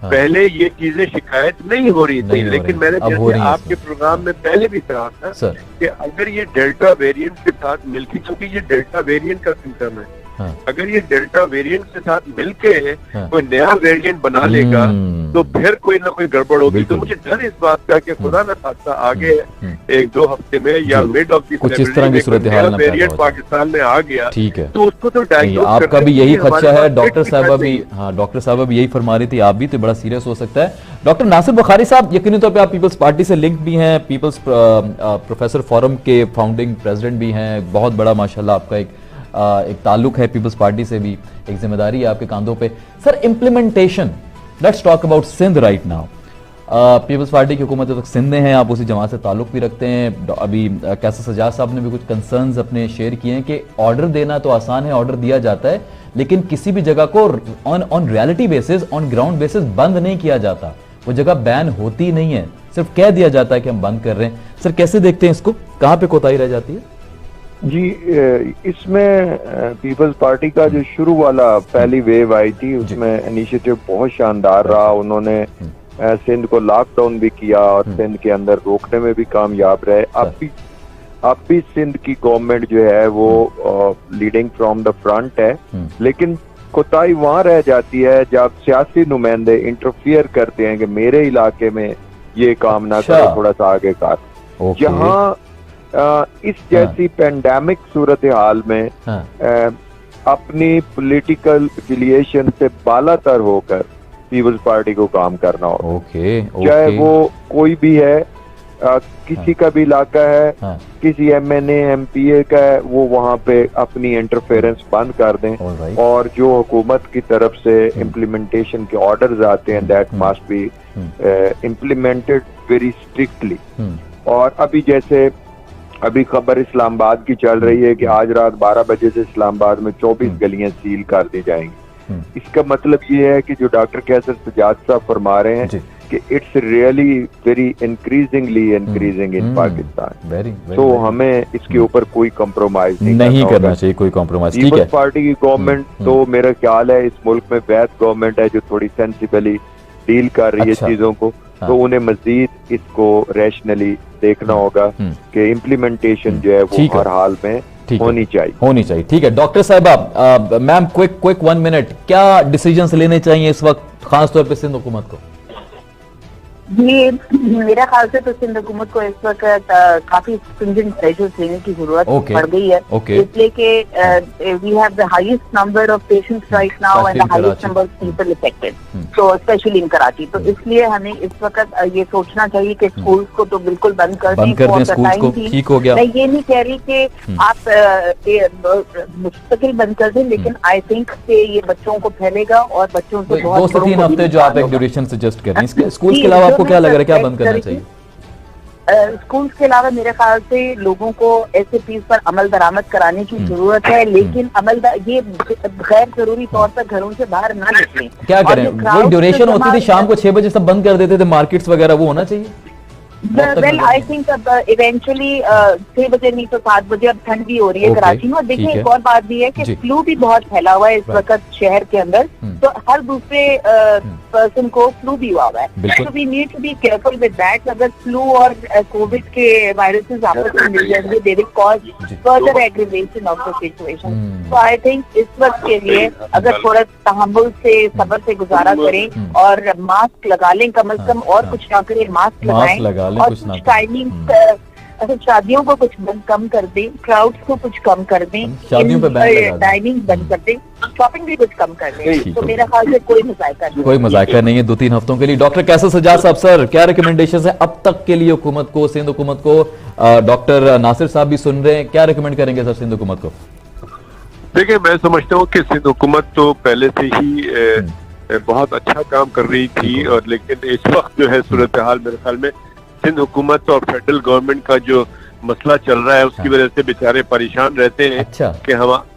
पहले ये चीजें शिकायत नहीं हो रही थी, लेकिन मैंने जैसे आपके प्रोग्राम में पहले भी कहा था कि अगर ये डेल्टा वेरिएंट के साथ मिलकर, क्योंकि ये डेल्टा वेरिएंट का सिम्टम है, अगर ये डेल्टा वेरिएंट के साथ मिलके कोई नया वेरिएंट बना लेगा तो फिर कोई ना कोई गड़बड़ होगी। तो मुझे डर इस बात का कि खुदा न खास्ता आगे 1-2 हफ्ते में या मिड ऑफ कुछ इस तरह की सूरत हाल वेरिएंट पाकिस्तान में आ गया, ठीक है, तो उसको तो डायग्नोस आपका भी यही खदशा है। डॉक्टर साहब भी, हाँ डॉक्टर साहब भी यही फरमा रही थी, आप भी, तो बड़ा सीरियस हो सकता है। डॉक्टर नासिर बुखारी साहब, यकीनी तौर पे आप पीपल्स पार्टी से लिंक भी हैं, पीपल्स प्रोफेसर फोरम के फाउंडिंग प्रेसिडेंट भी हैं, बहुत बड़ा माशाल्लाह आपका एक ताल्लुक है पीपल्स पार्टी से भी, एक जिम्मेदारी है आपके कांधों पे। Sir implementation, let's talk about Sindh right now. People's party की हुकूमत तक सिंध में है, आप उसी जमात से ताल्लुक भी रखते हैं। अभी कैसर सजाद साहब ने भी कुछ कंसर्न्स अपने शेयर किए हैं कि ऑर्डर देना तो आसान है, ऑर्डर दिया जाता है, लेकिन किसी भी जगह को on reality basis, on ground basis बंद नहीं किया जाता। वो जगह बैन होती नहीं है, सिर्फ कह दिया जाता है कि हम बंद कर रहे हैं। सर कैसे देखते हैं इसको, कहाँ पे कोताही रह जाती है? जी, इसमें पीपल्स पार्टी का जो शुरू वाला पहली वेव आई थी उसमें इनिशिएटिव बहुत शानदार रहा। उन्होंने सिंध को लॉकडाउन भी किया और सिंध के अंदर रोकने में भी कामयाब रहे। अब भी सिंध की गवर्नमेंट जो है वो लीडिंग फ्रॉम द फ्रंट है, लेकिन कोताही वहां रह जाती है जब सियासी नुमाइंदे इंटरफियर करते हैं कि मेरे इलाके में ये काम ना करो, थोड़ा सा आगे कर। जहाँ इस जैसी पेंडेमिक सूरत हाल में अपनी पॉलिटिकल एफिलिएशन से बालातर होकर पीपल्स पार्टी को काम करना हो, चाहे वो कोई भी है, किसी का भी इलाका है, किसी MNA MPA का है, वो वहाँ पे अपनी इंटरफेरेंस बंद कर दें और जो हुकूमत की तरफ से इम्प्लीमेंटेशन के ऑर्डर्स आते हैं that must be implemented very strictly. और अभी खबर इस्लामाबाद की चल रही है कि आज रात 12 बजे से इस्लामाबाद में 24 गलियां सील कर दी जाएंगी। इसका मतलब ये है कि जो डॉक्टर कैसर सजाद साहब फरमा रहे हैं कि it's really very increasing in Pakistan. तो हमें इसके ऊपर कोई कॉम्प्रोमाइज नहीं करना चाहिए, कोई कॉम्प्रोमाइज। पीपल्स पार्टी की गवर्नमेंट तो मेरा ख्याल है इस मुल्क में वैध गवर्नमेंट है जो थोड़ी सेंसिबली डील कर रही है चीजों को, तो उन्हें मजीद इसको रैशनली देखना होगा कि इम्प्लीमेंटेशन जो है वो हर हाल में होनी चाहिए। ठीक है डॉक्टर साहब, मैम क्विक 1 मिनट, क्या डिसीजंस लेने चाहिए इस वक्त खासतौर पे सिंध हुकूमत को? ये मेरा ख्याल से तो सिंध हुकूमत को इस वक्त काफी स्ट्रिंजेंट मेजर्स लेने की जरूरत पड़ गई है, इसलिए कि we have the highest number of patients right now and the highest number of people affected, so specially in Karachi. तो इसलिए हमें इस वक्त ये सोचना चाहिए कि स्कूल्स को तो बिल्कुल बंद कर दें। ठीक हो गया, मैं ये नहीं कह रही कि आप मुस्तकिल बंद कर दें, लेकिन आई थिंक कि ये बच्चों को फैलेगा और बच्चों को 2 से 3 हफ्ते जो आप एक ड्यूरेशन सजेस्ट कर रहे हैं, स्कूल के अलावा आपको क्या लग रहा है क्या बंद करना चाहिए? स्कूल्स के अलावा मेरे ख्याल से लोगों को SOPs पर अमल दरामद कराने की जरूरत है, लेकिन ये गैर जरूरी तौर पर घरों से बाहर ना निकलें। क्या करें? वो ड्यूरेशन होती थी शाम को 6 बजे सब बंद कर देते थे मार्केट्स वगैरह, वो होना चाहिए। वेल आई थिंक अब इवेंचुअली 6 बजे नहीं तो 7 बजे अब ठंड भी हो रही है कराची में। और देखिए एक और बात भी है कि फ्लू भी बहुत फैला हुआ है इस वक्त शहर के अंदर, तो हर दूसरे पर्सन को फ्लू भी हुआ है, तो we need to be careful with that. अगर फ्लू और कोविड के वायरसेस आपस में मिल जाएंगे they will cause further aggravation of the situation. तो आई थिंक इस वक्त के लिए अगर थोड़ा तहम्मुल से सब्र से गुजारा करें और मास्क लगा लें कम से कम, और कुछ ना करें मास्क लगाएं और कुछ टाइमिंग शादियों को कुछ कम कर दें, क्राउड्स को कुछ कम कर दें, टाइमिंग बंद कर दें, शॉपिंग भी कुछ कम कर दें। तो मेरा ख्याल से कोई मजाका नहीं है 2-3 हफ्तों के लिए। डॉक्टर कैसर सजाद साहब सर, क्या रिकमेंडेशन है अब तक के लिए हुकूमत को, सिंध हुकूमत को? डॉक्टर नासिर साहब भी सुन रहे हैं, क्या रिकमेंड करेंगे सर सिंध हुकूमत को? देखिए, मैं समझता हूँ कि सिंध हुकूमत तो पहले से ही बहुत अच्छा काम कर रही थी, और लेकिन इस वक्त जो है सूरत हाल मेरे ख्याल में सिंध हुकूमत और फेडरल गवर्नमेंट का जो मसला चल रहा है उसकी वजह से बेचारे परेशान रहते हैं कि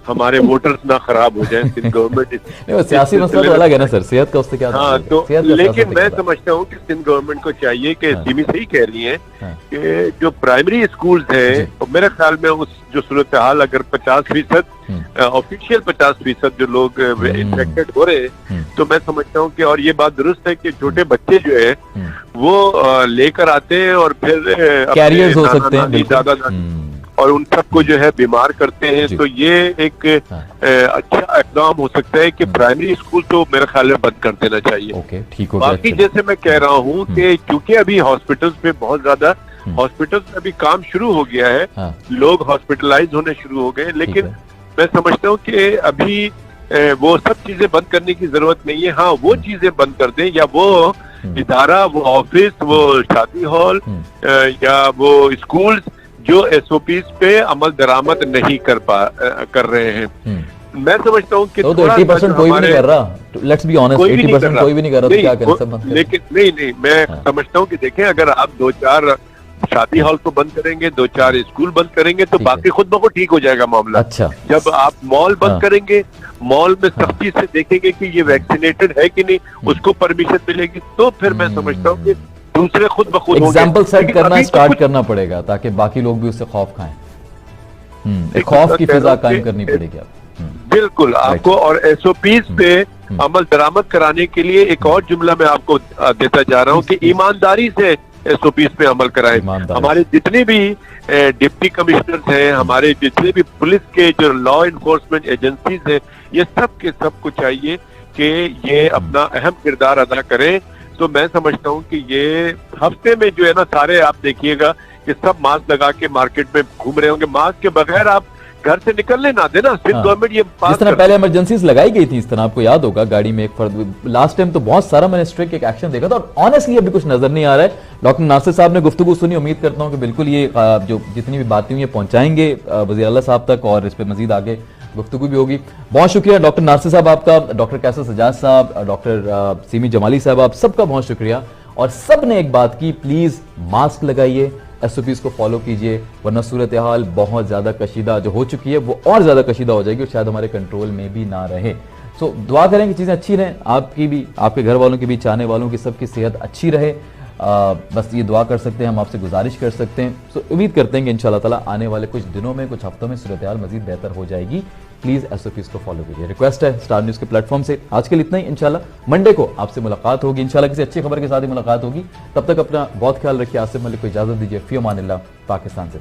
हमारे वोटर्स ना खराब हो जाएं। सिंध गवर्नमेंट सियासी मसला तो अलग है ना सर, सेहत का उससे क्या? हाँ, तो लेकिन मैं समझता हूँ कि सिंध गवर्नमेंट को चाहिए कि सिमी सही कह रही है कि जो प्राइमरी स्कूल्स हैं, मेरे ख्याल में उस जो सूरत हाल अगर 50% ऑफिशियल 50% जो लोग इन्फेक्टेड हो रहे हैं, तो मैं समझता हूँ कि, और ये बात दुरुस्त है कि छोटे बच्चे जो है वो लेकर आते हैं और फिर कैरियर्स हो सकते हैं, दादा और उन सबको जो है बीमार करते हैं। तो ये एक अच्छा इकदाम हो सकता है कि प्राइमरी स्कूल तो मेरे ख्याल में बंद कर देना चाहिए। ठीक हो बाकी जैसे मैं कह रहा हूँ कि क्योंकि अभी हॉस्पिटल्स में बहुत ज्यादा हॉस्पिटल्स में अभी काम शुरू हो गया है, लोग हॉस्पिटलाइज होने शुरू हो गए, लेकिन मैं समझता हूँ कि अभी वो सब चीजें बंद करने की जरूरत नहीं है। हाँ, वो चीजें बंद कर दें, या वो इदारा, वो ऑफिस, वो शादी हॉल या वो स्कूल्स जो SOPs पे अमल दरामद नहीं कर रहे हैं। मैं समझता हूँ कि तो 80% कोई भी नहीं कर रहा, लेट्स बी ऑनेस्ट, 80% कोई भी नहीं कर रहा, तो क्या करें सब? लेकिन नहीं, मैं समझता हूँ कि देखें, अगर आप 2-4 शादी हॉल को बंद करेंगे, 2-4 स्कूल बंद करेंगे, तो बाकी खुद ब खुद ठीक हो जाएगा मामला। अच्छा, जब आप मॉल बंद करेंगे, मॉल में सख्ती से देखेंगे कि ये वैक्सीनेटेड है कि नहीं, उसको परमिशन मिलेगी, तो फिर मैं समझता हूँ कि दूसरे खुद ब खुद एग्जाम्पल सेट करना स्टार्ट करना पड़ेगा ताकि बाकी लोग भी उससे खौफ खाएं। एक खौफ की फिजा कायम करनी पड़ेगी। बिल्कुल आपको, और एसओपीज पे अमल दरामद कराने के लिए एक और जुमला मैं आपको देता जा रहा हूँ कि ईमानदारी से एसओपीज पे अमल कराएं। हमारे जितने भी डिप्टी कमिश्नर्स हैं, हमारे जितने भी पुलिस के जो लॉ इन्फोर्समेंट एजेंसीज हैं, ये सब के सब को चाहिए कि ये अपना अहम किरदार अदा करें। तो मैं समझता हूँ कि ये हफ्ते में जो है ना, सारे आप देखिएगा कि सब मास्क लगा के मार्केट में घूम रहे होंगे। मास्क के बगैर आप घर से निकलने ना देना, सिर्फ गवर्नमेंट ये जिस तरह पहले इमरजेंसीज लगाई गई थी, इस तरह आपको याद होगा गाड़ी में एक फर्द, लास्ट टाइम तो बहुत सारा मैंने स्ट्रिक्ट एक एक्शन देखा था और ऑनेस्टली अभी कुछ नजर नहीं आ रहा है। डॉक्टर नासिर साहब ने गुफ्तगू सुनी, उम्मीद करता हूं कि बिल्कुल ये जो जितनी भी बातें हुई पहुंचाएंगे वज़ीर आला साहब तक और इस पर मजीद आगे गुफ्तगू भी होगी। बहुत शुक्रिया डॉक्टर नासिर साहब आपका, डॉक्टर कैसर सजाद साहब, डॉक्टर सीमी जमाली साहब, आप सबका बहुत शुक्रिया। और सब ने एक बात की, प्लीज मास्क लगाइए, एसओपीज को फॉलो कीजिए, वरना सूरत हाल बहुत ज्यादा कशीदा जो हो चुकी है वो और ज्यादा कशीदा हो जाएगी और शायद हमारे कंट्रोल में भी ना रहे। सो दुआ करें कि चीजें अच्छी रहें, आपकी भी, आपके घर वालों की भी, चाहने वालों की, सबकी सेहत अच्छी रहे। बस ये दुआ कर सकते हैं, हम आपसे गुजारिश कर सकते हैं। सो उम्मीद करते हैं कि इंशाल्लाह ताला आने वाले कुछ दिनों में, कुछ हफ्तों में सूरत हाल मजीद बेहतर हो जाएगी। प्लीज एसओपीज को फॉलो कीजिए, रिक्वेस्ट है स्टार न्यूज के प्लेटफॉर्म से। आज के लिए इतना ही, इंशाल्लाह मंडे को आपसे मुलाकात होगी, इंशाल्लाह किसी अच्छी खबर के साथ ही मुलाकात होगी। तब तक अपना बहुत ख्याल रखिए। आसिफ मलिक को इजाजत दीजिए। फी अमानिल्लाह, पाकिस्तान से।